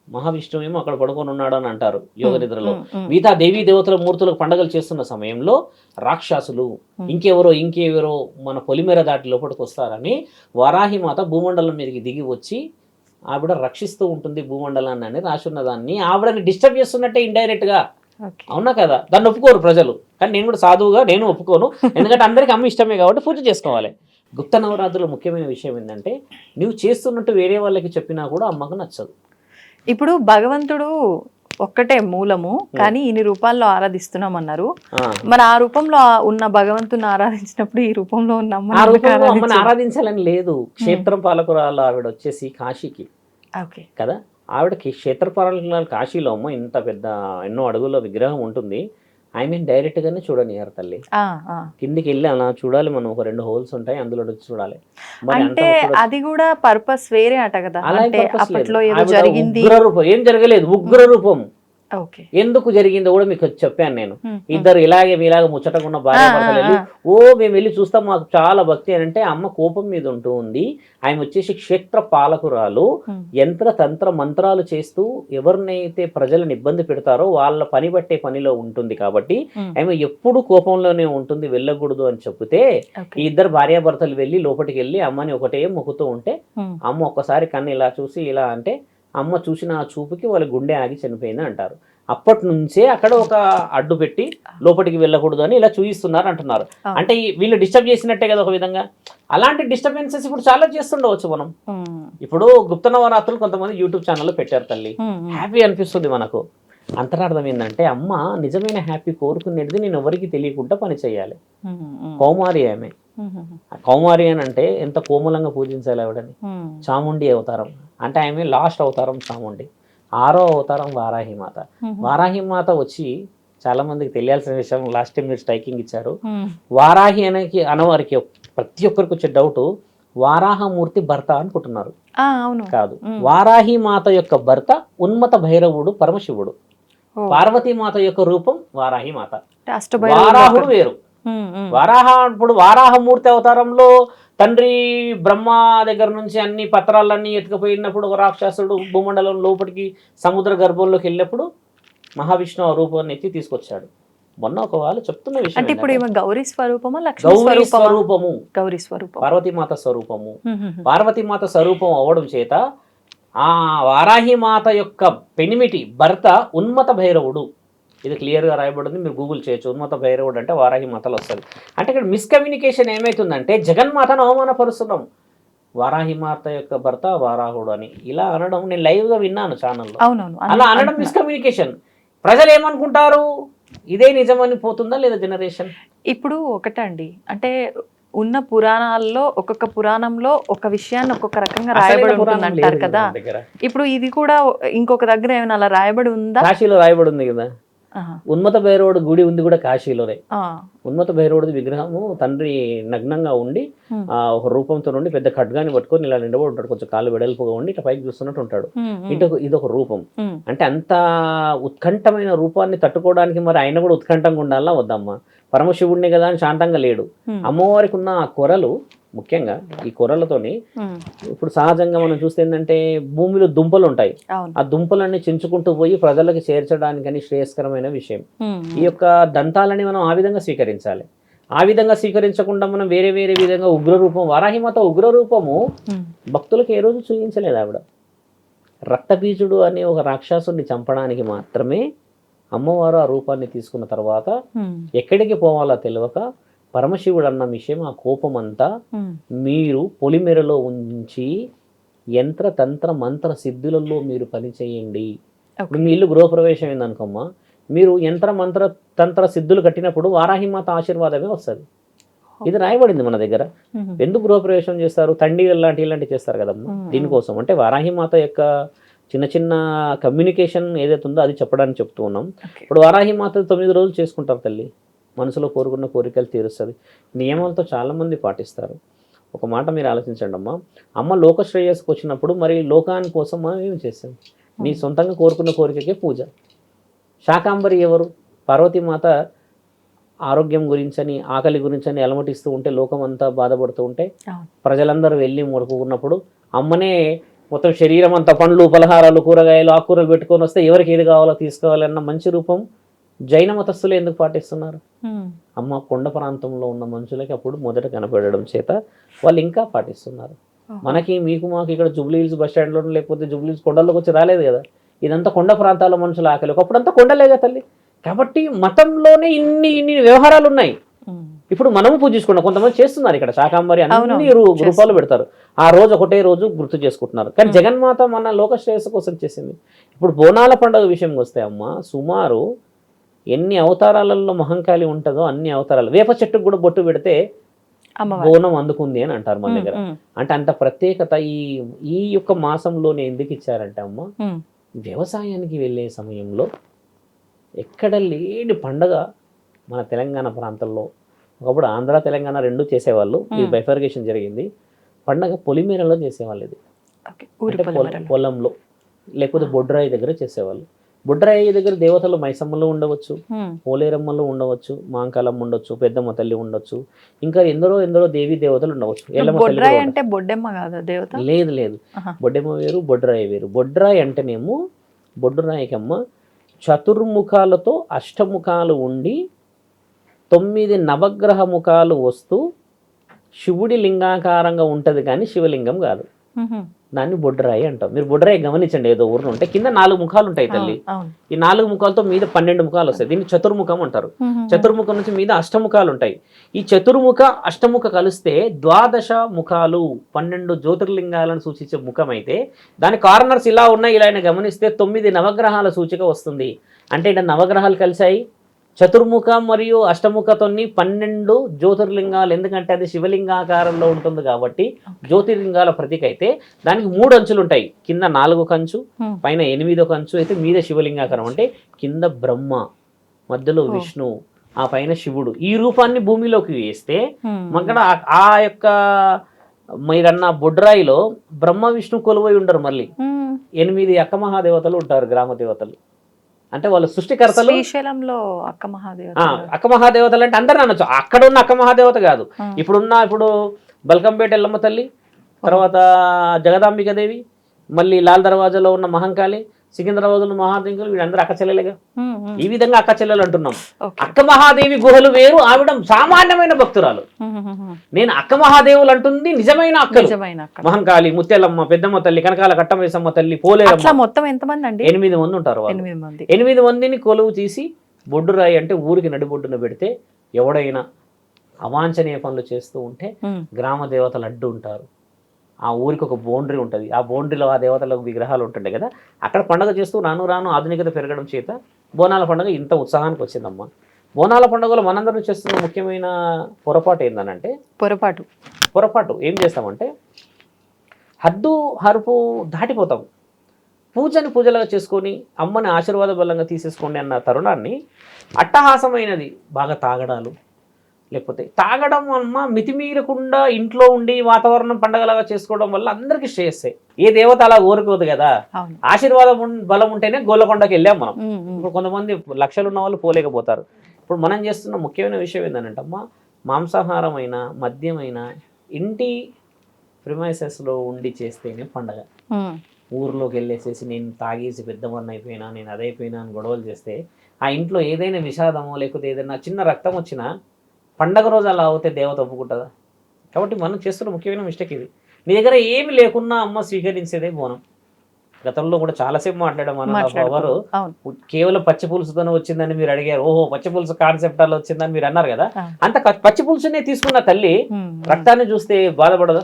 మహావిష్ణువు ఏమో అక్కడ పడుకొని ఉన్నాడు అని అంటారు యోగ నిద్రలో, మిగతా దేవీ దేవతల మూర్తులకు పండగలు చేస్తున్న సమయంలో రాక్షసులు ఇంకెవరో మన పొలిమేర దాటి లోపలికి వస్తారని వారాహిమాత భూమండలం మీదకి దిగి వచ్చి ఆవిడ రక్షిస్తూ ఉంటుంది భూమండలాన్ని అని రాసున్న దాన్ని ఆవిడని డిస్టర్బ్ చేస్తున్నట్టే ఇండైరెక్ట్ గా. ఓకే. అవునా కదా? దాన్ని ఒప్పుకోరు ప్రజలు, కానీ నేను కూడా సాధువుగా నేను ఒప్పుకోను. ఎందుకంటే అందరికీ అమ్మ ఇష్టమే కాబట్టి పూజ చేసుకోవాలి. గుప్త నవరాత్రుల ముఖ్యమైన విషయం ఏంటంటే, నువ్వు చేస్తున్నట్టు వేరే వాళ్ళకి చెప్పినా కూడా అమ్మకు నచ్చదు. ఇప్పుడు భగవంతుడు ఒక్కటే మూలము, కానీ ఇన్ని రూపాల్లో ఆరాధిస్తున్నాం అన్నారు. మరి ఆ రూపంలో ఉన్న భగవంతుని ఆరాధించినప్పుడు ఈ రూపంలో ఉన్న ఆ రూపంలో అమ్మని ఆరాధించాలని లేదు. క్షేత్రం పాలకురాలు ఆవిడ వచ్చేసి కాశీకి ఓకే కదా, ఆవిడకి క్షేత్ర పాలకురాలు కాశీలో అమ్మ ఇంత పెద్ద ఎన్నో అడుగుల విగ్రహం ఉంటుంది. ఐ మీన్ డైరెక్ట్ గానే చూడనియారు తల్లి. కిందికి వెళ్ళి అలా చూడాలి మనం, ఒక 2 హోల్స్ ఉంటాయి అందులో చూడాలి. అంటే అది కూడా పర్పస్ వేరే అట కదా, అంటే అప్పట్లో ఏదో జరిగింది. ఉగ్ర రూపం ఏం జరగలేదు, ఉగ్ర రూపం. ఓకే. ఎందుకు జరిగిందో కూడా మీకు చెప్పాను నేను. ఇద్దరు మీలాగే ముచ్చటకున్న భార్య భర్తలు వెళ్ళి మేము వెళ్ళి చూస్తాం, మాకు చాలా భక్తి అని అంటే, అమ్మ కోపం మీద ఉంటూ ఉంది. ఆమె వచ్చేసి క్షేత్ర పాలకురాలు, యంత్ర తంత్ర మంత్రాలు చేస్తూ ఎవరినైతే ప్రజలను ఇబ్బంది పెడతారో వాళ్ళ పని బట్టే పనిలో ఉంటుంది. కాబట్టి ఆమె ఎప్పుడు కోపంలోనే ఉంటుంది, వెళ్ళకూడదు అని చెప్తే ఈ ఇద్దరు భార్యాభర్తలు వెళ్ళి లోపలికి వెళ్ళి అమ్మని ఒకటే మొక్కుతూ ఉంటే, అమ్మ ఒక్కసారి కన్ను ఇలా చూసి ఇలా అంటే, అమ్మ చూసిన ఆ చూపుకి వాళ్ళ గుండె ఆగి చనిపోయింది అంటారు. అప్పటి నుంచే అక్కడ ఒక అడ్డు పెట్టి లోపలికి వెళ్ళకూడదు అని ఇలా చూపిస్తున్నారు అంటున్నారు. అంటే వీళ్ళు డిస్టర్బ్ చేసినట్టే కదా ఒక విధంగా. అలాంటి డిస్టర్బెన్సెస్ ఇప్పుడు చాలా చేస్తుండవచ్చు మనం. ఇప్పుడు గుప్త నవరాత్రులు కొంతమంది యూట్యూబ్ ఛానల్లో పెట్టారు తల్లి, హ్యాపీ అనిపిస్తుంది మనకు. అంతరార్థం ఏంటంటే, అమ్మ నిజమైన హ్యాపీ కోరుకునేది నేను ఎవరికి తెలియకుండా పని చేయాలి. కౌమారి ఆమె, కౌమారి అని అంటే ఎంత కోమలంగా పూజించాలి ఆవిడని. చాముండి అవతారం అంటే ఆమె లాస్ట్ అవతారం చాముండి, 6వ అవతారం వారాహిమాత. వారాహిమాత వచ్చి చాలా మందికి తెలియాల్సిన విషయం, లాస్ట్ టైం మీరు స్ట్రైకింగ్ ఇచ్చారు. వారాహి అనవారికి ప్రతి ఒక్కరికి వచ్చే డౌట్, వారాహమూర్తి భర్త అనుకుంటున్నారు. కాదు, వారాహి మాత యొక్క భర్త ఉన్మత భైరవుడు పరమశివుడు. పార్వతీమాత యొక్క రూపం వారాహి మాత. వారాహుడు వేరు. ఇప్పుడు వారాహమూర్తి అవతారంలో తండ్రి బ్రహ్మ దగ్గర నుంచి అన్ని పత్రాలన్నీ ఎత్తుకుపోయినప్పుడు ఒక రాక్షసుడు భూమండలం లోపలికి సముద్ర గర్భంలోకి వెళ్ళినప్పుడు మహావిష్ణువు ఆ రూపాన్ని ఎత్తి తీసుకొచ్చాడు. మొన్న ఒక వాళ్ళు చెప్తున్న విషయం అంటే ఇప్పుడు గౌరీ స్వరూపము, గౌరీ స్వరూపము, గౌరీ స్వరూపం, పార్వతీమాత స్వరూపము. పార్వతీమాత స్వరూపం అవ్వడం చేత ఆ వారాహిమాత యొక్క పెనిమిటి భర్త ఉన్మత భైరవుడు. ఇది క్లియర్గా రాయబడింది, మీరు గూగుల్ చేయొచ్చు. ఉన్మత భైరవుడు అంటే వారాహిమాతలు వస్తుంది. అంటే ఇక్కడ మిస్కమ్యూనికేషన్ ఏమవుతుందంటే, జగన్మాతను అవమానపరుస్తున్నాం. వారాహిమాత యొక్క భర్త వారాహుడు అని ఇలా అనడం నేను లైవ్గా విన్నాను ఛానల్లో. అలా అనడం మిస్కమ్యూనికేషన్. ప్రజలు ఏమనుకుంటారు, ఇదే నిజమని పోతుందా లేదా జనరేషన్? ఇప్పుడు ఒకటండి, అంటే ఉన్న పురాణాల్లో ఒక్కొక్క పురాణంలో ఒక విషయాన్ని ఒక్కొక్క రకంగా రాయబడి ఉంటుంది అంటారు కదా. ఇప్పుడు ఇది కూడా ఇంకొక దగ్గర ఏమైనా అలా రాయబడి ఉందా? కాశీలో రాయబడి ఉంది కదా. ఉన్మత భైరవుడు గుడి ఉంది కూడా కాశీలోనే. ఉన్మత భైరవుడి విగ్రహము తండ్రి నగ్నంగా ఉండి ఒక రూపంతో ఉండి పెద్ద ఖడ్గాని పట్టుకొని ఇలా నిండబడి ఉంటాడు, కొంచెం కాళ్ళు వెడల్పుగా ఉండి ఇట్లా పైకి చూస్తున్నట్టు ఉంటాడు. ఇదొక రూపం. అంటే అంత ఉత్కంఠమైన రూపాన్ని తట్టుకోవడానికి మరి ఆయన కూడా ఉత్కంఠంగా ఉండాలా వద్దమ్మా? పరమశివుడిని కదా అని శాంతంగా లేడు. అమ్మవారికి ఉన్న ఆ కొరలు, ముఖ్యంగా ఈ కొరలతోని ఇప్పుడు సహజంగా మనం చూస్తే ఏంటంటే, భూమిలో దుంపలు ఉంటాయి, ఆ దుంపలన్నీ చించుకుంటూ పోయి ప్రజలకు చేర్చడానికని శ్రేయస్కరమైన విషయం. ఈ యొక్క దంతాలని మనం ఆ విధంగా స్వీకరించాలి. ఆ విధంగా స్వీకరించకుండా మనం వేరే వేరే విధంగా ఉగ్రరూపం, వారాహిమాత ఉగ్రరూపము భక్తులకు ఏ రోజు చూపించలేదు ఆవిడ. రక్తబీజుడు అనే ఒక రాక్షసుని చంపడానికి మాత్రమే అమ్మవారు ఆ రూపాన్ని తీసుకున్న తర్వాత ఎక్కడికి పోవాలో తెలియక పరమశివుడు అన్న విషయం ఆ కోపం అంతా మీరు పొలిమెరలో ఉంచి యంత్ర తంత్ర మంత్ర సిద్ధులలో మీరు పని చేయండి. ఇప్పుడు మీ ఇల్లు గృహప్రవేశం ఏందనుకోమ్మా, మీరు యంత్ర మంత్ర తంత్ర సిద్ధులు కట్టినప్పుడు వారాహిమాత ఆశీర్వాదమే వస్తుంది. ఇది రాయబడింది మన దగ్గర. ఎందుకు గృహప్రవేశం చేస్తారు, తండ్రి ఇలాంటివి చేస్తారు కదమ్మా, దీనికోసం. అంటే వారాహిమాత యొక్క చిన్న చిన్న కమ్యూనికేషన్ ఏదైతే ఉందో అది చెప్పడానికి చెప్తూ ఉన్నాం. ఇప్పుడు వారాహిమాత 9 రోజులు చేసుకుంటారు తల్లి, మనసులో కోరుకున్న కోరికలు తీరుస్తుంది. నియమాలతో చాలామంది పాటిస్తారు. ఒక మాట మీరు ఆలోచించండి అమ్మా, అమ్మ లోక శ్రేయస్సుకు వచ్చినప్పుడు మరి లోకాని కోసం మనం ఏం చేస్తాం? నీ సొంతంగా కోరుకున్న కోరికకే పూజ. శాకాంబరి ఎవరు? పార్వతీమాత ఆరోగ్యం గురించని ఆకలి గురించని అలమటిస్తూ ఉంటే లోకం అంతా బాధపడుతూ ఉంటే ప్రజలందరూ వెళ్ళి మొడుకున్నప్పుడు అమ్మనే మొత్తం శరీరం అంతా పండ్లు పలహారాలు కూరగాయలు ఆకుకూరలు పెట్టుకొని వస్తే ఎవరికి ఏది కావాలో తీసుకోవాలన్న మంచి రూపం జైన మతస్థులు ఎందుకు పాటిస్తున్నారు? అమ్మ కొండ ప్రాంతంలో ఉన్న మనుషులకి అప్పుడు మొదట కనపడడం చేత వాళ్ళు ఇంకా పాటిస్తున్నారు. మనకి మీకు మాకు ఇక్కడ జూబ్లీహిల్స్ బస్ స్టాండ్లో లేకపోతే జూబ్లీహిల్స్ కొండల్లోకి వచ్చి రాలేదు కదా, ఇదంతా కొండ ప్రాంతాల మనుషుల ఆకలి. ఒకప్పుడంతా కొండలేగా తల్లి. కాబట్టి మతంలోనే ఇన్ని వ్యవహారాలు ఉన్నాయి. ఇప్పుడు మనము పూజించుకున్నాం, కొంతమంది చేస్తున్నారు ఇక్కడ శాకాంబరి అన్ని రూపాలు పెడతారు. ఆ రోజు ఒకటే రోజు గుర్తు చేసుకుంటున్నారు. కానీ జగన్మాత మన లోక శ్రేయస్సు కోసం చేసింది. ఇప్పుడు బోనాల పండుగ విషయంకి వస్తే అమ్మ, సుమారు ఎన్ని అవతారాలలో మహంకాళి ఉంటుందో అన్ని అవతారాలు. వేప చెట్టుకు కూడా బొట్టు పెడితే బోనం అందుకుంది అని అంటారు మన దగ్గర. అంటే అంత ప్రత్యేకత ఈ యొక్క మాసంలోనే ఎందుకు ఇచ్చారంటే అమ్మ, వ్యవసాయానికి వెళ్ళే సమయంలో ఎక్కడ లేని పండగ మన తెలంగాణ ప్రాంతంలో. ఒకప్పుడు ఆంధ్ర తెలంగాణ రెండు చేసేవాళ్ళు, ఇది బైఫర్గేషన్ జరిగింది. పండగ పొలిమేరలో చేసేవాళ్ళు. ఇది పొలంలో లేకపోతే బొడ్రాయి దగ్గర చేసేవాళ్ళు. బొడ్రాయి దగ్గర దేవతలు మైసమ్మలో ఉండవచ్చు, పోలేరమ్మలో ఉండవచ్చు, మాంకాలమ్మ ఉండొచ్చు, పెద్దమ్మ తల్లి ఉండొచ్చు, ఇంకా ఎందరో దేవీ దేవతలు ఉండవచ్చు. అంటే బొడ్డెమ్మ కాదా దేవత? లేదు, బొడ్డెమ్మ వేరు, బొడ్రాయి వేరు. బొడ్రాయి అంటేనేమో బొడ్డురాయికమ్మ చతుర్ముఖాలతో అష్టముఖాలు ఉండి 9 నవగ్రహ ముఖాలు వస్తూ శివుడి లింగాకారంగా ఉంటుంది, కానీ శివలింగం కాదు. దాన్ని బొడ్రాయి అంటాం. మీరు బొడ్రాయి గమనించండి, ఏదో ఊరిలో ఉంటే కింద 4 ముఖాలు ఉంటాయి తల్లి. ఈ 4 ముఖాలతో మీద 12 ముఖాలు వస్తాయి. దీన్ని చతుర్ముఖం అంటారు. చతుర్ముఖం నుంచి మీద అష్టముఖాలు ఉంటాయి. ఈ చతుర్ముఖ అష్టముఖ కలిస్తే 12 ముఖాలు 12 జ్యోతిర్లింగాలను సూచించే ముఖం అయితే దాని కార్నర్స్ ఇలా ఉన్నాయి. ఇలా గమనిస్తే 9 నవగ్రహాల సూచిక వస్తుంది. అంటే ఇక్కడ నవగ్రహాలు కలిసాయి, చతుర్ముఖ మరియు అష్టముఖతోని 12 జ్యోతిర్లింగాలు. ఎందుకంటే అది శివలింగాకారంలో ఉంటుంది కాబట్టి జ్యోతిర్లింగాల ప్రతీక అయితే దానికి 3 అంచులు ఉంటాయి. కింద 4 కంచు, పైన 8 కంచు అయితే మీద శివలింగాకారం. అంటే కింద బ్రహ్మ, మధ్యలో విష్ణు, ఆ పైన శివుడు. ఈ రూపాన్ని భూమిలోకి వేస్తే అక్కడ ఆ యొక్క మీరన్న బొడ్రాయిలో బ్రహ్మ విష్ణు కొలువై ఉండరు. మళ్ళీ 8 అక్క మహాదేవతలు ఉంటారు, గ్రామ దేవతలు. అంటే వాళ్ళు సృష్టికర్తలు. శ్రీశైలంలో అక్క మహాదేవతలు అంటే అందరూ అనొచ్చు. అక్కడ ఉన్న అక్క మహాదేవత కాదు, ఇప్పుడు బల్కంపేట ఎల్లమ్మ తల్లి, తర్వాత జగదాంబికాదేవి, మళ్ళీ లాల్ దర్వాజాలో ఉన్న మహంకాళి, సికింద్రాబాద్లో మహాదేవులు, వీళ్ళందరూ అక్క చెల్లెలుగా. ఈ విధంగా అక్క చెల్లెలు అంటున్నాం. అక్క మహాదేవి గుహలు వేరు, ఆవిడ సామాన్యమైన భక్తురాలు. నేను అక్క మహాదేవులు అంటుంది నిజమైన అక్కలు. మహంకాళి, ముత్యాలమ్మ, పెద్దమ్మ తల్లి, కనకాల కట్టమేసమ్మ తల్లి, పోలేరమ్మ. మొత్తం ఎంతమంది అండి? 8 మంది ఉంటారు. 8 మందిని కొలువు తీసి బొడ్డురాయి అంటే ఊరికి నడిబొడ్డున పెడితే ఎవడైనా అవాంఛనీయ పనులు చేస్తూ ఉంటే గ్రామ దేవతలు అడ్డు ఉంటారు. ఆ ఊరికి ఒక బౌండరీ ఉంటుంది. ఆ బౌండరీలో ఆ దేవతలకు విగ్రహాలు ఉంటుండే కదా, అక్కడ పండుగ చేస్తూ రాను ఆధునికత పెరగడం చేత బోనాల పండుగ ఇంత ఉత్సాహానికి వచ్చిందమ్మా. బోనాల పండుగలో మనందరం చేస్తున్న ముఖ్యమైన పొరపాటు ఏందనంటే, పొరపాటు ఏం చేస్తామంటే హద్దు హరుపు దాటిపోతాం. పూజని పూజలుగా చేసుకొని అమ్మని ఆశీర్వాద బలంగా తీసేసుకోండి అన్న తరుణాన్ని అట్టహాసమైనది బాగా తాగడాలు, లేకపోతే తాగడం అమ్మ మితిమీరకుండా ఇంట్లో ఉండి వాతావరణం పండగలాగా చేసుకోవడం వల్ల అందరికీ శ్రేయస్సే. ఏ దేవత అలా కోరుకోదు కదా. ఆశీర్వాదం బలం ఉంటేనే గోలకొండకి వెళ్ళాం మనం. ఇప్పుడు కొంతమంది లక్షలు ఉన్న వాళ్ళు పోలేకపోతారు. ఇప్పుడు మనం చేస్తున్న ముఖ్యమైన విషయం ఏంటంటే అమ్మ, మాంసాహారమైన మద్యమైన ఇంటి ప్రిమైసెస్లో ఉండి చేస్తేనే పండగ. ఊర్లోకి వెళ్ళేసేసి నేను తాగేసి పెద్దవాడిని అయిపోయినా, నేను అదైపోయినా అని గొడవలు చేస్తే ఆ ఇంట్లో ఏదైనా విషాదమో లేకపోతే ఏదైనా చిన్న రక్తం వచ్చినా పండగ రోజు అలా అవుతే దేవత ఒప్పుకుంటుందా? కాబట్టి మనం చేస్తున్న ముఖ్యమైన మిస్టేక్ ఇది. నీ దగ్గర ఏమి లేకున్నా అమ్మ స్వీకరించేదే బోనం. గతంలో కూడా చాలాసేపు మాట్లాడాం అవర్ అవును కేవలం పచ్చి పులుసుతోనే వచ్చిందని మీరు అడిగారు. ఓహో పచ్చి పులుసు కాన్సెప్ట్ అలా వచ్చిందని మీరు అన్నారు కదా. అంత పచ్చి పులుసునే తీసుకున్న తల్లి రక్తాన్ని చూస్తే బాధపడదు.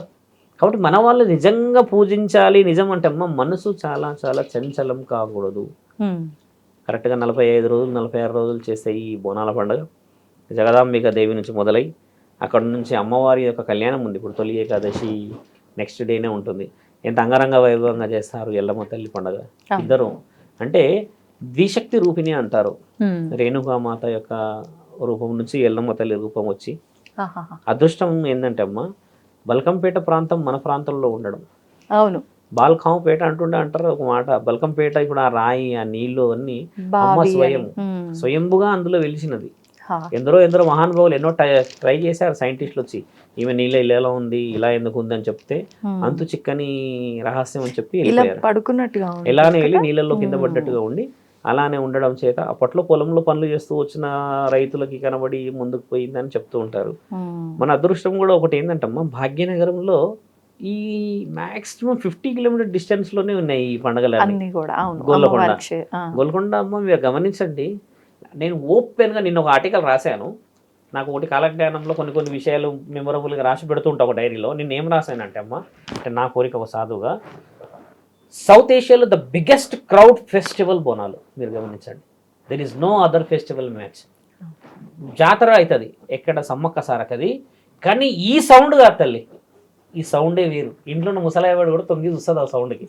కాబట్టి మన వాళ్ళు నిజంగా పూజించాలి. నిజం అంటే అమ్మ మనసు చాలా చాలా చంచలం కాకూడదు. కరెక్ట్గా 45 రోజులు 46 రోజులు చేస్తే ఈ బోనాల పండుగ జగదాంబిక దేవి నుంచి మొదలై అక్కడ నుంచి అమ్మవారి యొక్క కళ్యాణం ఉంది. ఇప్పుడు తొలి ఏకాదశి నెక్స్ట్ డేనే ఉంటుంది. ఎంత అంగరంగ వైభవంగా చేస్తారు ఎల్లమ్మ తల్లి పండుగ. ఇద్దరు అంటే ద్విశక్తి రూపిణి అంటారు. రేణుకామాత యొక్క రూపం నుంచి ఎల్లమ్మ తల్లి రూపం వచ్చి అదృష్టం ఏంటంటే అమ్మ బల్కంపేట ప్రాంతం మన ప్రాంతంలో ఉండడం. అవును బాల్కాంపేట అంటారు ఒక మాట. బల్కంపేట ఇప్పుడు ఆ రాయి ఆ నీళ్లు అన్ని అమ్మ స్వయంభుగా అందులో వెలిసినది. ఎందరో మహానుభావులు ఎన్నో ట్రై చేశారు సైంటిస్టులు వచ్చి ఈమె నీళ్ళ ఇలా ఉంది ఇలా ఎందుకు ఉంది అని చెప్తే అంతు చిక్కని రహస్యం అని చెప్పి పడుకున్నట్టుగా ఇలానే వెళ్ళి నీళ్ళల్లో కింద పడ్డట్టుగా ఉండి అలానే ఉండడం చేత అప్పట్లో పొలంలో పనులు చేస్తూ వచ్చిన రైతులకి కనబడి ముందుకు పోయిందని చెప్తూ ఉంటారు. మన అదృష్టం కూడా ఒకటి ఏంటంటమ్మా భాగ్యనగరంలో ఈ మాక్సిమం 50 కిలోమీటర్ డిస్టెన్స్ లోనే ఉన్నాయి ఈ పండుగలన్నీ. గోల్కొండ అమ్మ మీరు గమనించండి. నేను ఓపెన్గా నిన్న ఒక ఆర్టికల్ రాశాను. నాకు ఒకటి కాలజ్ఞానంలో కొన్ని విషయాలు మెమొరబుల్గా రాసి పెడుతుంటా ఒక డైరీలో. నేను ఏం రాశానంటే అమ్మ అంటే నా కోరిక ఒక సాధువుగా సౌత్ ఏషియాలో the biggest crowd festival Bonalu. మీరు గమనించండి. There is no other festival match. జాతర అవుతుంది ఎక్కడ సమ్మక్క సారకది, కానీ ఈ సౌండ్ కాదు తల్లి, ఈ సౌండే వేరు. ఇంట్లో ముసలాయవాడు కూడా తొంగి చూస్తుంది ఆ సౌండ్కి.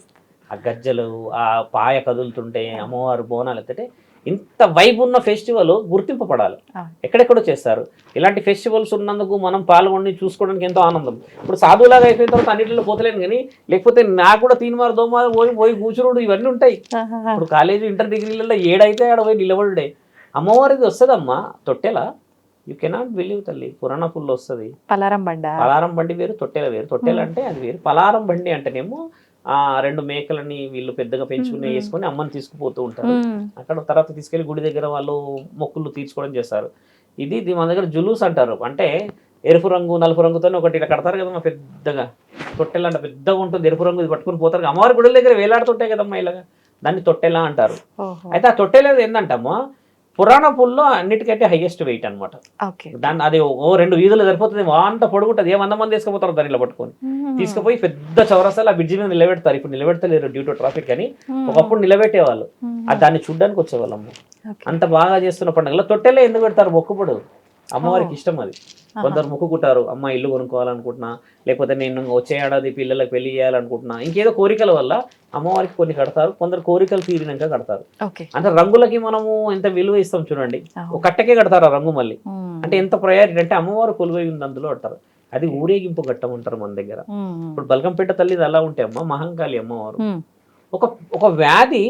ఆ గజ్జలు ఆ పాయ కదులుతుంటే అమ్మవారు బోనాలు ఎత్తుంటే ఇంత వైబ్ ఉన్న ఫెస్టివల్ గుర్తింపబడాలి. ఎక్కడెక్కడో చేస్తారు ఇలాంటి ఫెస్టివల్స్. ఉన్నందుకు మనం పాల్గొని చూసుకోవడానికి ఎంతో ఆనందం. ఇప్పుడు సాధువులాగా అయిపోయిన తర్వాత అన్నింటిలో పోతలేను కానీ లేకపోతే నాకు కూడా 3 మారు 2 మారు పోయి కూర్చున్నాడు ఇవన్నీ ఉంటాయి. ఇప్పుడు కాలేజీ ఇంటర్ డిగ్రీలలో ఏడైతే ఆడ పోయి నిలబడే అమ్మవారిది వస్తుందమ్మా తొట్టెలా. యూ కెనాట్ బిలీవ్ తల్లి. పురాణపుల్లో వస్తుంది పలారం బండి వేరు, తొట్టెల వేరు. తొట్టెల అంటే అది వేరు. పలారం బండి అంటేనేమో ఆ 2 మేకలని వీళ్ళు పెద్దగా పెంచుకుని వేసుకొని అమ్మని తీసుకుపోతూ ఉంటారు. అక్కడ తర్వాత తీసుకెళ్లి గుడి దగ్గర వాళ్ళు మొక్కులు తీర్చుకోవడం చేస్తారు. ఇది మన దగ్గర జులూస్ అంటారు. అంటే ఎరుపు రంగు నలుపు రంగుతో ఒకటి ఇలా కడతారు కదమ్మా పెద్దగా. తొట్టెల అంటే పెద్దగా ఉంటుంది, ఎరుపు రంగు పట్టుకుని పోతారు. అమ్మవారి గుడి దగ్గర వేలాడుతుంటాయి కదమ్మా ఇలాగా, దాన్ని తొట్టెల అంటారు. అయితే ఆ తొట్టెల ఏంటంటమ్మా పురాణపుల్లో అన్నిటికంటే హైయెస్ట్ వెయిట్ అనమాట. దాన్ని అది 2 వీధులు సరిపోతుంది. అంత పొడుగుంటుంది. 100 మంది తీసుకుపోతారు దాన్ని ఇలా పట్టుకొని. తీసుకుపోయి పెద్ద చౌరస్తాలు ఆ బ్రిడ్జి మీద నిలబెడతారు. ఇప్పుడు నిలబెడతలేరు డ్యూ టు ట్రాఫిక్ అని. ఒకప్పుడు నిలబెట్టేవాళ్ళు. దాన్ని చూడ్డానికి వచ్చేవాళ్ళమ్మ. అంత బాగా చేస్తున్న పండుగలో తొట్టెలే ఎందుకు పెడతారు? మొక్కుబడు అమ్మవారికి ఇష్టం అది. కొందరు మొక్కుకుంటారు, అమ్మ ఇల్లు కొనుక్కోవాలనుకుంటున్నా, లేకపోతే నేను వచ్చే ఏడాది పిల్లలకు పెళ్లి చేయాలనుకుంటున్నా, ఇంకేదో కోరికల వల్ల అమ్మవారికి కొన్ని కడతారు. కొందరు కోరికలు తీరినాక కడతారు. అంటే రంగులకి మనము ఎంత విలువ ఇస్తాం చూడండి. ఒక కట్టకే కడతారు ఆ రంగు మళ్ళీ. అంటే ఎంత ప్రయారిటీ అంటే అమ్మవారు కొలువై ఉంది అందులో అంటారు. అది ఊరేగింపు కట్టమంటారు మన దగ్గర. ఇప్పుడు బల్కంపేట తల్లిది అలా ఉంటే అమ్మ మహంకాళి అమ్మవారు ఒక వ్యాధి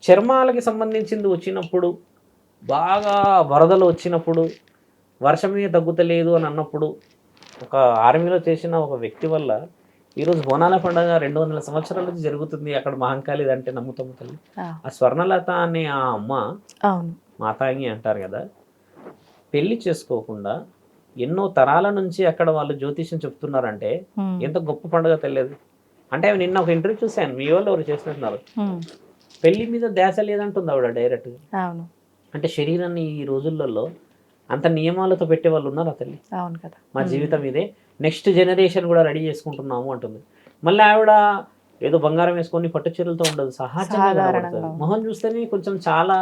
చర్మాలకి సంబంధించింది వచ్చినప్పుడు, బాగా వరదలు వచ్చినప్పుడు, వర్షమే తగ్గుతలేదు అని అన్నప్పుడు ఒక ఆర్మీలో చేసిన ఒక వ్యక్తి వల్ల ఈరోజు బోనాల పండుగ 200 సంవత్సరాల నుంచి జరుగుతుంది. అక్కడ మహంకాళి అంటే నమ్ముతాము తల్లి. ఆ స్వర్ణలత అనే ఆ అమ్మ మాతాంగి అంటారు కదా, పెళ్లి చేసుకోకుండా ఎన్నో తరాల నుంచి అక్కడ వాళ్ళు జ్యోతిష్యం చెప్తున్నారంటే ఎంత గొప్ప పండుగ తెలియదు. అంటే నిన్న ఒక ఇంటర్వ్యూ చూశాను, మీ వాళ్ళు ఎవరు చేస్తున్నారు, పెళ్లి మీద ధ్యాస లేదంటుంది ఆవిడ డైరెక్ట్గా. అంటే శరీరాన్ని ఈ రోజులలో అంత నియమాలతో పెట్టే వాళ్ళు ఉన్నారు ఆ తల్లి. అవును కదా, మా జీవితం ఇదే, నెక్స్ట్ జనరేషన్ కూడా రెడీ చేసుకుంటున్నాము అంటుంది. మళ్ళీ ఆవిడ ఏదో బంగారం వేసుకొని పట్టు చీరలతో ఉండదు, సహజంగా కనబడుతుంది. మొహం చూస్తేనే కొంచెం చాలా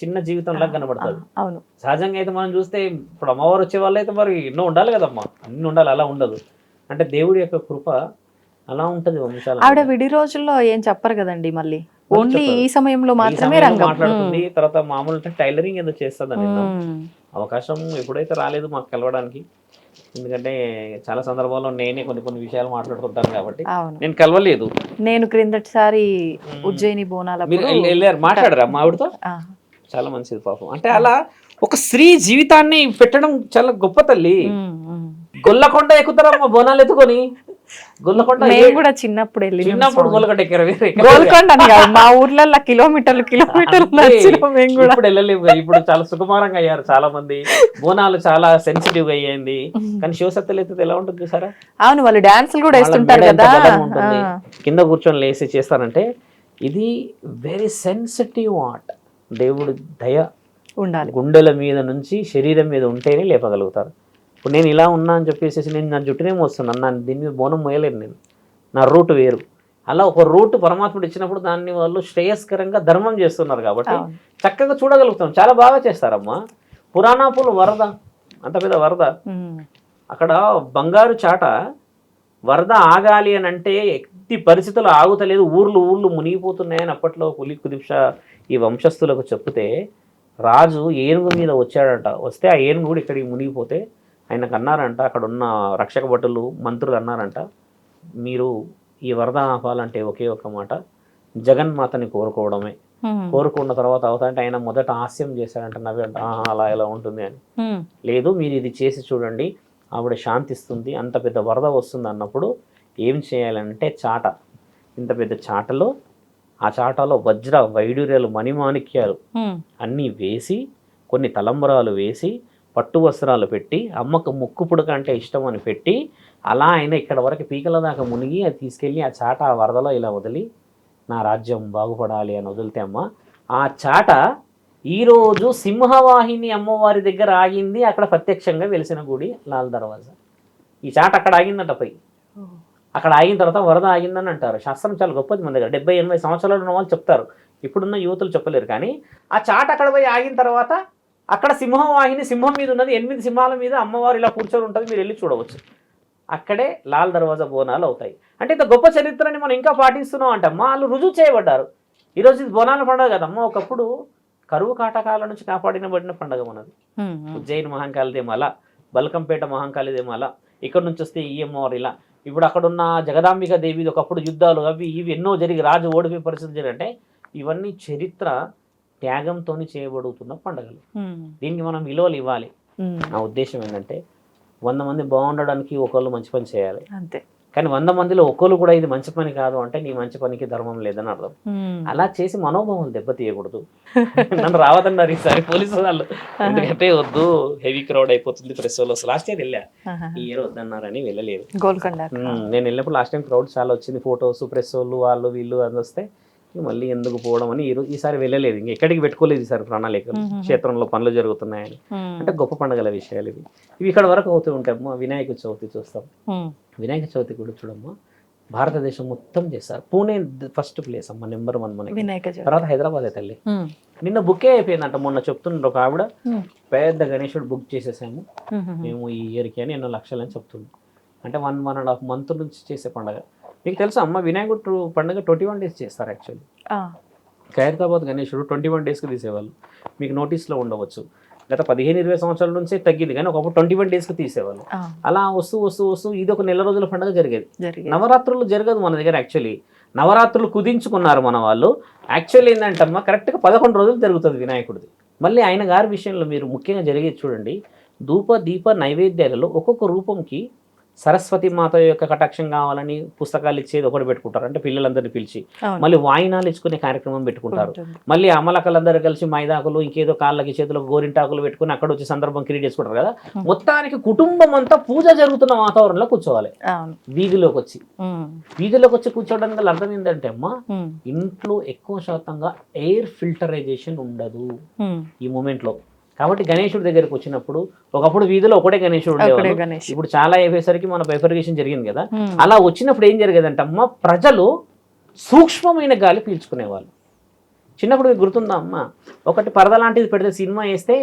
చిన్న జీవితంలా కనబడుతుంది. అవును, సహజంగా అయితే మనం చూస్తే ఇప్పుడు అమ్మవారు వచ్చే వాళ్ళు అయితే మరి ఎన్నో ఉండాలి కదమ్మా, అన్ని ఉండాలి, అలా ఉండదు. అంటే దేవుడి యొక్క కృప అలా ఉంటది వంశాల. ఆవిడ విడి రోజుల్లో ఏం చెప్పరు కదండి, మళ్ళీ ఓన్లీ ఈ సమయంలో మాత్రమే మాట్లాడుతుంది. తర్వాత మామూలు టైలరింగ్ ఏదో చేస్తుంది. అవకాశం ఎప్పుడైతే రాలేదు మాకు కలవడానికి, ఎందుకంటే చాలా సందర్భాల్లో నేనే కొన్ని విషయాలు మాట్లాడుతుంటాను కాబట్టి నేను కలవలేదు. నేను క్రిందటిసారి ఉజ్జయిని బోనాల వెళ్ళారు, మాట్లాడరా మా ఆవిడతో, చాలా మంచిది పాపం. అంటే అలా ఒక స్త్రీ జీవితాన్ని పెట్టడం చాలా గొప్ప తల్లి. గొల్లకొండ ఎక్కుతారమ్మా బోనాలు ఎత్తుకొని. గొల్లకొండ కూడా చిన్నప్పుడు గొల్లకొండ ఎక్కారు. గోల్కొండ మా ఊర్లలో కిలోమీటర్లు ఇప్పుడు వెళ్ళలేము. ఇప్పుడు చాలా సుకుమారంగా అయ్యారు చాలా మంది, బోనాలు చాలా సెన్సిటివ్ గా అయ్యింది. కానీ శివసత్తులు ఎత్తితే ఎలా ఉంటుంది చూసారా? అవును, వాళ్ళు డాన్సులు కూడా వేస్తుంటారు కదా, ఉంటుంది. కింద కూర్చొని లేసి చేస్తారంటే ఇది వెరీ సెన్సిటివ్ ఆర్ట్. దేవుడి దయ ఉండాలి. గుండెల మీద నుంచి శరీరం మీద ఉంటేనే లేపగలుగుతారు. ఇప్పుడు నేను ఇలా ఉన్నా అని చెప్పేసి నేను నా జుట్టునే మోస్తున్నాను, నా దీని మీద బోనం మోయలేను, నేను నా రూట్ వేరు. అలా ఒక రూట్ పరమాత్ముడు ఇచ్చినప్పుడు దాన్ని వాళ్ళు శ్రేయస్కరంగా ధర్మం చేస్తున్నారు కాబట్టి చక్కగా చూడగలుగుతాం. చాలా బాగా చేస్తారమ్మా. పురాణాపులు వరద, అంత పెద్ద వరద, అక్కడ బంగారు చాట వరద ఆగాలి అని అంటే ఎట్టి పరిస్థితులు ఆగుతలేదు, ఊర్లు మునిగిపోతున్నాయని అప్పట్లో కులి కుతుబ్ షా ఈ వంశస్థులకు చెప్తే రాజు ఏనుగు మీద వచ్చాడంట. వస్తే ఆ ఏనుగు కూడా ఇక్కడికి మునిగిపోతే ఆయనకు అన్నారంట, అక్కడ ఉన్న రక్షక భటులు మంత్రులు అన్నారంట, మీరు ఈ వరద ఆపాలంటే ఒకే ఒక మాట, జగన్మాతని కోరుకోవడమే. కోరుకున్న తర్వాత అవుతాయంటే ఆయన మొదట హాస్యం చేశాడంట, నవ్వంట, అలా ఎలా ఉంటుంది అని. లేదు, మీరు ఇది చేసి చూడండి, ఆవిడ శాంతిస్తుంది, అంత పెద్ద వరద వస్తుంది అన్నప్పుడు ఏం చేయాలంటే చాట, ఇంత పెద్ద చాటలో, ఆ చాటలో వజ్ర వైడూర్యాలు మణిమాణిక్యాలు అన్నీ వేసి, కొన్ని తలంబరాలు వేసి, పట్టు వస్త్రాలు పెట్టి, అమ్మకు ముక్కు పుడక అంటే ఇష్టం అని పెట్టి, అలా ఆయన ఇక్కడ వరకు పీకల దాకా మునిగి అది తీసుకెళ్ళి ఆ చాట ఆ వరదలో ఇలా వదిలి నా రాజ్యం బాగుపడాలి అని వదిలితే అమ్మ, ఆ చాట ఈరోజు సింహవాహిని అమ్మవారి దగ్గర ఆగింది. అక్కడ ప్రత్యక్షంగా వెలిసిన గుడి లాల్ దర్వాజా. ఈ చాట అక్కడ ఆగిందంట పోయి. అక్కడ ఆగిన తర్వాత వరద ఆగిందని అంటారు. శాస్త్రం చాలా గొప్పది మన దగ్గర. 70-80 సంవత్సరాలు ఉన్న వాళ్ళు చెప్తారు, ఇప్పుడున్న యువతులు చెప్పలేరు. కానీ ఆ చాట అక్కడ పోయి ఆగిన తర్వాత అక్కడ సింహవాహిని, సింహం మీద ఉన్నది, 8 సింహాల మీద అమ్మవారు ఇలా కూర్చొని ఉంటుంది, మీరు వెళ్ళి చూడవచ్చు. అక్కడే లాల్ దర్వాజా బోనాలు అవుతాయి. అంటే ఇంత గొప్ప చరిత్రని మనం ఇంకా పాటిస్తున్నాం అంటే అమ్మ, వాళ్ళు రుజువు చేయబడ్డారు. ఈరోజు ఇది బోనాల పండుగ కదమ్మా, ఒకప్పుడు కరువు కాటకాల నుంచి కాపాడినబడిన పండుగ మనది. ఉజ్జయిని మహంకాళిదేమో, బల్కంపేట మహంకాళిదేమో, ఇక్కడ నుంచి వస్తే ఈ అమ్మవారు ఇలా. ఇప్పుడు అక్కడున్న జగదాంబిక దేవి ఒకప్పుడు యుద్ధాలు అవి ఇవి ఎన్నో జరిగి రాజు ఓడిపోయే పరిస్థితి జరిగింటే ఇవన్నీ చరిత్ర త్యాగంతో చేయబడుతున్న పండుగలు. దీనికి మనం విలువలు ఇవ్వాలి. నా ఉద్దేశం ఏంటంటే 100 మంది బాగుండడానికి ఒకళ్ళు మంచి పని చేయాలి అంతే. కానీ 100 మందిలో ఒకళ్ళు కూడా ఇది మంచి పని కాదు అంటే నీ మంచి పనికి ధర్మం లేదని అర్థం. అలా చేసి మనోభావాలు దెబ్బతీయకూడదు. నన్ను రావద్దన్నారు ఈసారి పోలీసు వాళ్ళు, ఎందుకంటే వద్దు హెవీ క్రౌడ్ అయిపోతుంది ప్రెస్ వాళ్ళు. లాస్ట్ ఇయర్ వెళ్ళా, ఈ ఇయర్ వద్దన్నారని వెళ్ళలేదు. గోల్కొండ నేను వెళ్ళినప్పుడు లాస్ట్ టైం క్రౌడ్ చాలా వచ్చింది, ఫొటోస్ ప్రెస్ వాళ్ళు వాళ్ళు వీళ్ళు అని వస్తే మళ్ళీ ఎందుకు పోవడం అని ఈసారి వెళ్ళలేదు. ఇంక ఎక్కడికి పెట్టుకోలేదు ఈసారి ప్రణాళికలు. క్షేత్రంలో పనులు జరుగుతున్నాయని. అంటే గొప్ప పండుగల విషయాలు ఇవి. ఇక్కడ వరకు అవుతూ ఉంటాయమ్మా. వినాయక చవితి చూస్తాం. వినాయక చవితి కూడా చూడమ్మా, భారతదేశం మొత్తం చేస్తారు. పూణే ఫస్ట్ ప్లేస్ అమ్మ, నెంబర్ 1 మనకి. తర్వాత హైదరాబాద్ తల్లి. నిన్న బుక్కే అయిపోయిందంట. మొన్న చెప్తున్నారు ఒక ఆవిడ, పెద్ద గణేశుడు బుక్ చేసేసాము మేము ఈ ఇయర్కి అని, 2 లక్షలు అని చెప్తున్నాం. అంటే 1.5 month నుంచి చేసే పండుగ. మీకు తెలుసా అమ్మ, వినాయకుడు పండుగ 21 days చేస్తారు యాక్చువల్లీ. ఖైరతాబాద్ గణేశుడు 21 daysకి తీసేవాళ్ళు. మీకు నోటీస్లో ఉండవచ్చు. గత 15-20 సంవత్సరాల నుంచే తగ్గింది, కానీ ఒకప్పుడు 21 daysకి తీసేవాళ్ళు. అలా వస్తూ వస్తూ వస్తూ ఇది ఒక నెల రోజుల పండుగ జరిగేది. నవరాత్రులు జరగదు మన దగ్గర యాక్చువల్లీ. నవరాత్రులు కుదించుకున్నారు మన వాళ్ళు. యాక్చువల్లీ ఏంటంటమ్మా, కరెక్ట్గా 11 రోజులు జరుగుతుంది వినాయకుడిది. మళ్ళీ ఆయన గారి విషయంలో మీరు ముఖ్యంగా జరిగేది చూడండి, ధూప దీప నైవేద్యాలలో ఒక్కొక్క రూపంకి సరస్వతి మాత యొక్క కటాక్షం కావాలని పుస్తకాలు ఇచ్చేది ఒకటి పెట్టుకుంటారు, అంటే పిల్లలందరినీ పిలిచి. మళ్ళీ వాయినాలు ఇచ్చుకునే కార్యక్రమం పెట్టుకుంటారు. మళ్ళీ అమలకలందరూ కలిసి మైదాకులు ఇంకేదో కాళ్ళకి చేతులకు గోరింటాకులు పెట్టుకుని అక్కడ వచ్చి సందర్భం క్రియేట్ చేసుకుంటారు కదా. మొత్తానికి కుటుంబం అంతా పూజ జరుగుతున్న వాతావరణంలో కూర్చోవాలి. వీధిలోకి వచ్చి కూర్చోవడానికి గల అర్థం ఏంటంటే అమ్మా, ఇంట్లో ఎక్కువ శాతంగా ఎయిర్ ఫిల్టరైజేషన్ ఉండదు ఈ మూమెంట్ లో. కాబట్టి గణేశుడి దగ్గరికి వచ్చినప్పుడు, ఒకప్పుడు వీధిలో ఒకటే గణేశుడు ఉండేవాడు, ఇప్పుడు చాలా అయిపోయేసరికి మన బైఫర్గేషన్ జరిగింది కదా. అలా వచ్చినప్పుడు ఏం జరిగేదంటే అమ్మ, ప్రజలు సూక్ష్మమైన గాలి పీల్చుకునేవాళ్ళు. చిన్నప్పుడు మీకు గుర్తుందా అమ్మ, ఒకటి పరద లాంటిది పెడితే సినిమా వేస్తే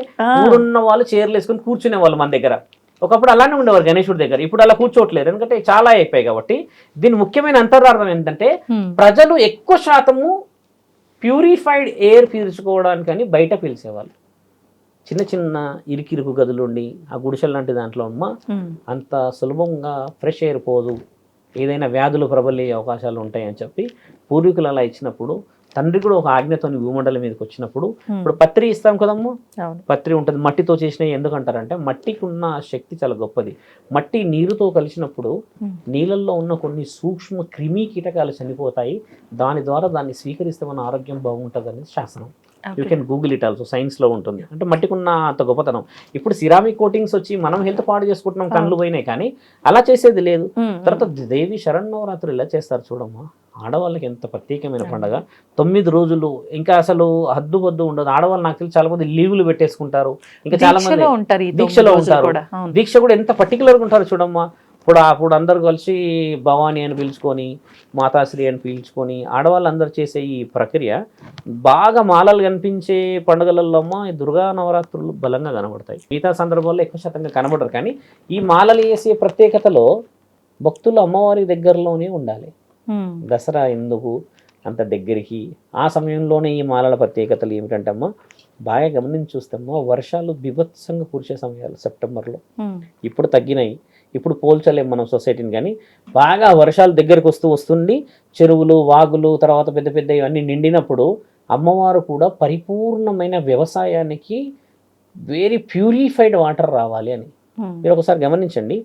ఊరున్న వాళ్ళు చైర్లు వేసుకొని కూర్చునే వాళ్ళు మన దగ్గర. ఒకప్పుడు అలానే ఉండేవారు గణేశుడి దగ్గర, ఇప్పుడు అలా కూర్చోట్లేదు, ఎందుకంటే చాలా అయిపోయాయి. కాబట్టి దీని ముఖ్యమైన అంతరార్థం ఏంటంటే, ప్రజలు ఎక్కువ శాతము ప్యూరిఫైడ్ ఎయిర్ పీల్చుకోవడానికని బయట పీల్చేవాళ్ళు. చిన్న చిన్న ఇరుకిరుకు గదులు ఉండి ఆ గుడిసెల లాంటి దాంట్లో అమ్మ, అంత సులభంగా ఫ్రెష్ ఎయిర్ పోదు, ఏదైనా వ్యాధులు ప్రబలే అవకాశాలు ఉంటాయని చెప్పి పూర్వీకులు అలా ఇచ్చినప్పుడు, తండ్రి కూడా ఒక ఆజ్ఞతో భూమండలం మీదకి వచ్చినప్పుడు, ఇప్పుడు పత్రి ఇస్తాం కదమ్మా, పత్రి ఉంటుంది మట్టితో చేసినవి. ఎందుకంటారంటే మట్టికి ఉన్న శక్తి చాలా గొప్పది. మట్టి నీరుతో కలిసినప్పుడు నీళ్ళల్లో ఉన్న కొన్ని సూక్ష్మ క్రిమి కీటకాలు చనిపోతాయి, దాని ద్వారా దాన్ని స్వీకరిస్తే మన ఆరోగ్యం బాగుంటుంది అనేది శాసనం. You can Google it also, సైన్స్లో ఉంటుంది. అంటే మట్టికున్న అంత గొప్పతనం. ఇప్పుడు సిరామిక్ కోటింగ్స్ వచ్చి మనం హెల్త్ పాడు చేసుకుంటున్నాం, కళ్ళు పోయినాయి, కానీ అలా చేసేది లేదు. తర్వాత దేవి శరన్నవరాత్రులు ఇలా చేస్తారు చూడమ్మా, ఆడవాళ్ళకి ఎంత ప్రత్యేకమైన పండుగ. 9 రోజులు ఇంకా అసలు హద్దు బద్దు ఉండదు. ఆడవాళ్ళు నాకు తెలిసి చాలా మంది లీవులు పెట్టేసుకుంటారు, ఇంకా చాలా మంది దీక్షలో ఉంటారు. దీక్ష కూడా ఎంత పర్టికులర్గా ఉంటారు చూడమ్మా. అప్పుడు అందరు కలిసి భవానీ అని పిలుచుకొని, మాతాశ్రీ అని పిలుచుకొని ఆడవాళ్ళు అందరు చేసే ఈ ప్రక్రియ బాగా మాలలు కనిపించే పండుగలలో అమ్మ ఈ దుర్గా నవరాత్రులు బలంగా కనబడతాయి. మిగతా సందర్భాల్లో ఎక్కువ శాతంగా కనబడరు, కానీ ఈ మాలలు వేసే ప్రత్యేకతలో భక్తులు అమ్మవారి దగ్గరలోనే ఉండాలి. దసరా ఎందుకు అంత దగ్గరికి, ఆ సమయంలోనే ఈ మాలల ప్రత్యేకతలు ఏమిటంటే అమ్మ, బాగా గమనించి చూస్తామో వర్షాలు బీభత్సంగా కురిసే సమయాలు సెప్టెంబర్లో. ఇప్పుడు తగ్గినాయి, ఇప్పుడు పోల్చలేము మనం సొసైటీని, కానీ బాగా వర్షాలు దగ్గరకు వస్తుంది, చెరువులు వాగులు తర్వాత పెద్ద పెద్ద ఇవన్నీ నిండినప్పుడు అమ్మవారు కూడా పరిపూర్ణమైన వ్యవసాయానికి వెరీ ప్యూరిఫైడ్ వాటర్ రావాలి అని. మీరు ఒకసారి గమనించండి,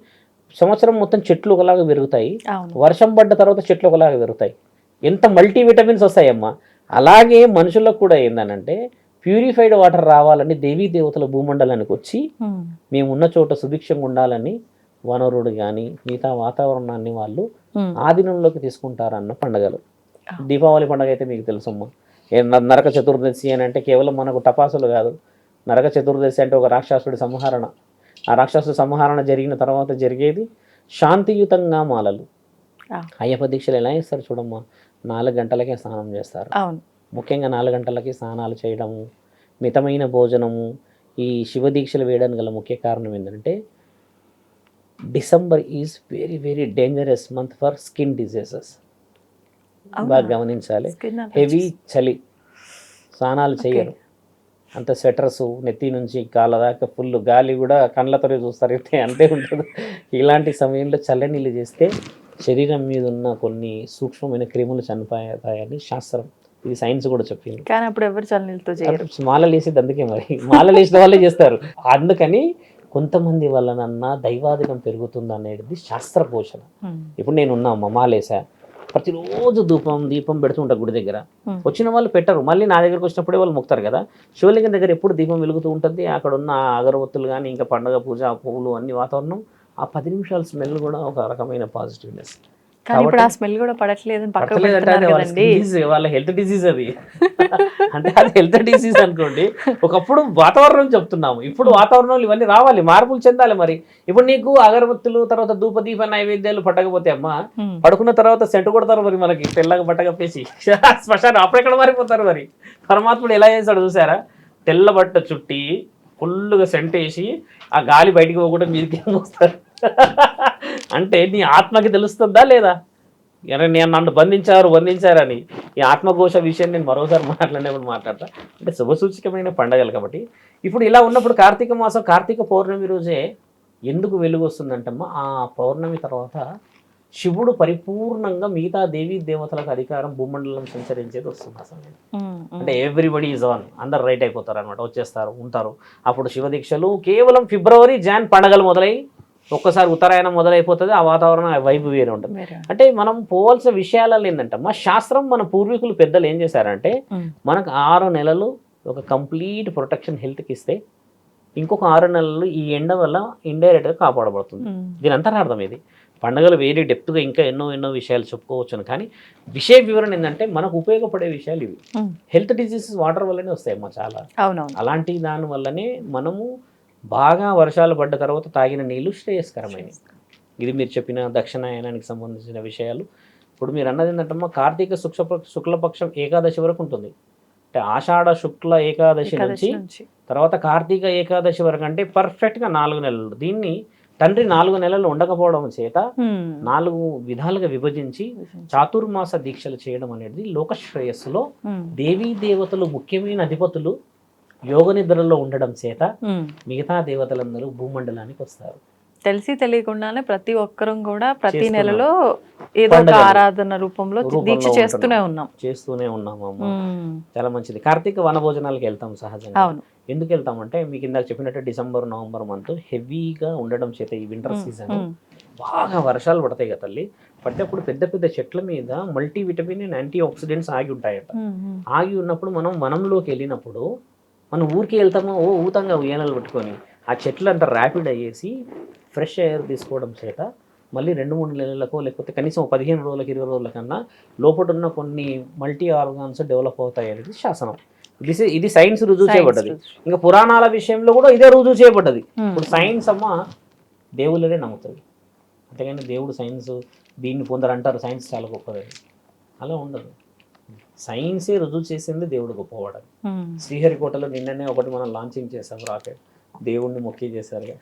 సంవత్సరం మొత్తం చెట్లు ఒకలాగా పెరుగుతాయి, వర్షం పడ్డ తర్వాత చెట్లు ఒకలాగా పెరుగుతాయి, ఎంత మల్టీవిటమిన్స్ వస్తాయమ్మా. అలాగే మనుషులకు కూడా ఏందనంటే ప్యూరిఫైడ్ వాటర్ రావాలని దేవీ దేవతల భూమండలానికి వచ్చి మేమున్న చోట సుభిక్షంగా ఉండాలని వనరుడు కానీ మిగతా వాతావరణాన్ని వాళ్ళు ఆధీనంలోకి తీసుకుంటారన్న పండుగలు. దీపావళి పండుగ అయితే మీకు తెలుసమ్మా, నరక చతుర్దశి అని అంటే కేవలం మనకు టపాసులు కాదు. నరక చతుర్దశి అంటే ఒక రాక్షసుడి సంహరణ. ఆ రాక్షసుడి సంహరణ జరిగిన తర్వాత జరిగేది శాంతియుతంగా మాలలు. అయ్యప్ప దీక్షలు ఎలా చేస్తారు చూడమ్మా, 4 గంటలకే స్నానం చేస్తారు. ముఖ్యంగా 4 గంటలకి స్నానాలు చేయడము, మితమైన భోజనము. ఈ శివ దీక్షలు వేయడానికి గల ముఖ్య కారణం ఏంటంటే December is very very dangerous month for skin diseases. బాగా గమనించాలి, హెవీ చలి, స్నానాలు చేయరు, అంత స్వెటర్స్ నెత్తి నుంచి కాళ్ళ దాకా ఫుల్ గాలి కూడా కళ్ళతోనే చూస్తారు, అంతే ఉంటుంది. ఇలాంటి సమయంలో చల్లనీళ్ళు చేస్తే శరీరం మీద ఉన్న కొన్ని సూక్ష్మమైన క్రిములు చనిపోతాయని శాస్త్రం, ఇది సైన్స్ కూడా చెప్పింది. కానీ అప్పుడు ఎవరు చల్లనీళ్ళతో చేయరు, మాలలు వేసేది అందుకే, మరి మాలలు వేసిన వాళ్ళే చేస్తారు. అందుకని కొంతమంది వల్లనన్నా దైవాధికం పెరుగుతుంది అనేది శాస్త్ర పోషణ. ఇప్పుడు నేను ఉన్నా మాలేసా, ప్రతిరోజు దీపం పెడుతుంటా గుడి దగ్గర. వచ్చిన వాళ్ళు పెట్టరు, మళ్ళీ నా దగ్గరకు వచ్చినప్పుడే వాళ్ళు మొక్కుతారు కదా. శివలింగం దగ్గర ఎప్పుడు దీపం వెలుగుతూ ఉంటుంది, అక్కడ ఉన్న అగరవత్తులు కానీ ఇంకా పండుగ పూజ పువ్వులు అన్ని వాతావరణం, ఆ 10 నిమిషాల స్మెల్ కూడా ఒక రకమైన పాజిటివ్నెస్. కానీ ఇప్పుడు ఆ స్మెల్ కూడా పడట్లేదు, వాళ్ళ హెల్త్ డిసీజ్ అది. అంటే అది హెల్త్ డిసీజ్ అనుకోండి. ఒకప్పుడు వాతావరణం చెప్తున్నాము, ఇప్పుడు వాతావరణంలో ఇవన్నీ రావాలి, మార్పులు చెందాలి. మరి ఇప్పుడు నీకు అగరబత్తులు తర్వాత ధూపదీప నైవేద్యాలు పట్టకపోతే అమ్మా, పడుకున్న తర్వాత సెంటు కొడతారు మరి మనకి తెల్లగా పట్టకప్పేసి శ్మశానం, అప్పుడెక్కడ మారిపోతారు. మరి పరమాత్ముడు ఎలా చేశాడు చూసారా, తెల్ల బట్ట చుట్టి ఫుల్గా సెంట్ వేసి ఆ గాలి బయటికి పోకుండా మీదకి వస్తారు. అంటే నీ ఆత్మకి తెలుస్తుందా లేదా, నేను నన్ను బంధించారని. ఈ ఆత్మఘోష విషయం నేను మరోసారి మాట్లాడతా. అంటే శుభసూచకమైన పండగలు కాబట్టి ఇప్పుడు ఇలా ఉన్నప్పుడు కార్తీక మాసం కార్తీక పౌర్ణమి రోజే ఎందుకు వెలుగు వస్తుందంటమ్మా, ఆ పౌర్ణమి తర్వాత శివుడు పరిపూర్ణంగా మిగతా దేవీ దేవతలకు అధికారం భూమండలం సంచరించేది వస్తుంది ఆ సమయం. అంటే ఎవ్రీబడి ఈజ్ ఆన్, అందరు రైట్ అయిపోతారు అనమాట, వచ్చేస్తారు ఉంటారు. అప్పుడు శివ దీక్షలు కేవలం ఫిబ్రవరి జాన్ పండగలు మొదలై ఒక్కసారి ఉత్తరాయణం మొదలైపోతుంది, ఆ వాతావరణం ఆ వైపు వేరే ఉంటుంది. అంటే మనం పోవాల్సిన విషయాలలో ఏంటంటే మా శాస్త్రం, మన పూర్వీకులు పెద్దలు ఏం చేశారంటే మనకు 6 నెలలు ఒక కంప్లీట్ ప్రొటెక్షన్ హెల్త్కి ఇస్తే ఇంకొక 6 నెలలు ఈ ఎండ వల్ల ఇండైరెక్ట్గా కాపాడబడుతుంది. దీని అంతరార్థం ఇది. పండుగలు వేరే డెప్త్గా ఇంకా ఎన్నో విషయాలు చెప్పుకోవచ్చును, కానీ విషయ వివరణ ఏంటంటే మనకు ఉపయోగపడే విషయాలు ఇవి. హెల్త్ డిసీజెస్ వాటర్ వల్లనే వస్తాయమ్మా చాలా. అలాంటి దాని వల్లనే మనము బాగా వర్షాలు పడ్డ తర్వాత తాగిన నీళ్లు శ్రేయస్కరమైనవి. ఇది మీరు చెప్పిన దక్షిణాయనానికి సంబంధించిన విషయాలు. ఇప్పుడు మీరు అన్నది ఏంటంటే కార్తీక శుక్లపక్షం ఏకాదశి వరకు ఉంటుంది. అంటే ఆషాఢ శుక్ల ఏకాదశి నుంచి తర్వాత కార్తీక ఏకాదశి వరకు, అంటే పర్ఫెక్ట్గా 4 నెలలు. దీన్ని తండ్రి 4 నెలలు ఉండకపోవడం చేత 4 విధాలుగా విభజించి చాతుర్మాస దీక్షలు చేయడం అనేది లోకశ్రేయస్సులో దేవీ దేవతలు ముఖ్యమైన అధిపతులు యోగ నిద్రలో ఉండడం చేత మిగతా దేవతలందరూ భూమండలానికి వస్తారు. తెలిసి తెలియకుండానే ప్రతి ఒక్కరం కూడా ప్రతి నెలలో ఏదో ఒక ఆరాధన రూపంలో దీక్ష చేస్తూనే ఉన్నాము. చాలా మంచిది. కార్తీక వనభోజనాలకు వెళ్తాం సహజంగా. ఎందుకు వెళ్తామంటే మీకు ఇందాక చెప్పినట్టు డిసెంబర్ నవంబర్ మంత్ హెవీగా ఉండడం చేత ఈ వింటర్ సీజన్ బాగా వర్షాలు పడతాయి కదా తల్లి. పడ్డప్పుడు పెద్ద పెద్ద చెట్ల మీద మల్టీవిటమిన్ అండ్ యాంటీ ఆక్సిడెంట్స్ ఆగి ఉంటాయట. ఆగి ఉన్నప్పుడు మనంలోకి వెళ్ళినప్పుడు మనం ఊరికి వెళ్తామో ఊతంగా ఉయ్యాలలు పెట్టుకొని ఆ చెట్లు అంతా ర్యాపిడ్ అయ్యేసి ఫ్రెష్ ఎయిర్ తీసుకోవడం చేత మళ్ళీ 2-3 నెలలకో లేకపోతే కనీసం 15 రోజులకు 20 రోజుల కన్నా లోపల ఉన్న కొన్ని మల్టీ ఆర్గాన్స్ డెవలప్ అవుతాయి అనేది శాసనం. ఇది సైన్స్ రుజువు చేయబడ్డది. ఇంకా పురాణాల విషయంలో కూడా ఇదే రుజువు చేయబడ్డది. ఇప్పుడు సైన్స్ అమ్మ దేవుళ్ళనే నమ్ముతుంది, అంతేగాని దేవుడు సైన్స్ దీన్ని పొందరంటారు సైన్స్ చాలా గొప్పది, అలా ఉండదు. సైన్సే రుజువు చేసింది దేవుడు గొప్పవాడని. శ్రీహరికోటలో నిన్ననే ఒకటి మనం లాంచింగ్ చేసాం రాకెట్, దేవుడిని మొక్కి చేశారుగా.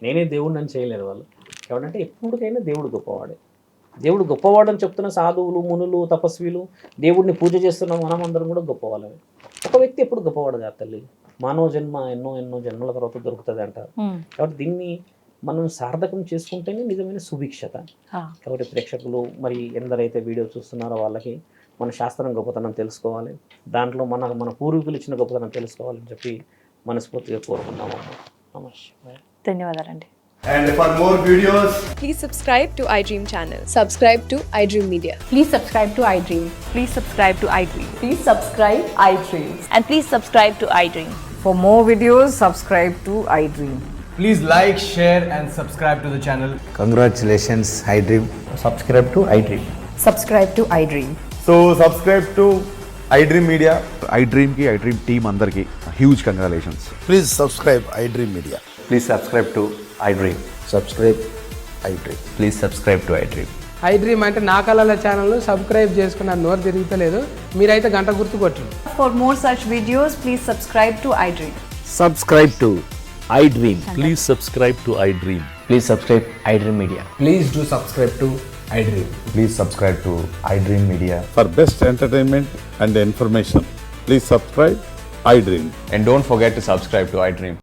నేనే దేవుడిని అని చేయలేదు వాళ్ళు. ఎవరంటే ఎప్పటికైనా దేవుడు గొప్పవాడే. దేవుడు గొప్పవాడని చెప్తున్న సాధువులు, మునులు, తపస్విలు, దేవుడిని పూజ చేస్తున్న మనం అందరం కూడా గొప్పవాళ్ళమే. ఒక వ్యక్తి ఎప్పుడు గొప్పవాడు కాదు తల్లి. మానవ జన్మ ఎన్నో జన్మల తర్వాత దొరుకుతుంది అంటారు. కాబట్టి దీన్ని మనం సార్థకం చేసుకుంటేనే నిజమైన సుభిక్షత. కాబట్టి ప్రేక్షకులు మరి ఎందరైతే వీడియో చూస్తున్నారో వాళ్ళకి మన శాస్త్రం గొప్పతనం తెలుసుకోవాలి, దాంట్లో మన పూర్వీకులు ఇచ్చిన గొప్పతనం తెలుసుకోవాలని చెప్పి మనస్ఫూర్తిగా కోరుకున్నాము. నమస్తే, ధన్యవాదాలండి. And for more videos, Please subscribe to iDream channel. Subscribe to iDream Media. Please subscribe to iDream. Please subscribe to iDream. Please subscribe iDream. And please subscribe to iDream. For more videos, subscribe to iDream. please like, share and subscribe to the channel. Congratulations, iDream. Subscribe to iDream. Subscribe to iDream. So subscribe to iDream Media. iDream की iDream team अंदर की huge congratulations. Please subscribe iDream Media. Please subscribe to iDream. Subscribe iDream. Please subscribe to iDream. iDream అంటే నా కళల channel subscribe చేసుకున్న నోరు తిరుగుతలేదు, మీరైతే గంట గుర్తు కొట్టండి. For more such videos, please subscribe to iDream. Subscribe to iDream. Please subscribe to iDream. Please subscribe iDream Media. Please do subscribe to iDream. Please subscribe to iDream Media. For best entertainment and information, please subscribe iDream. And don't forget to subscribe to iDream.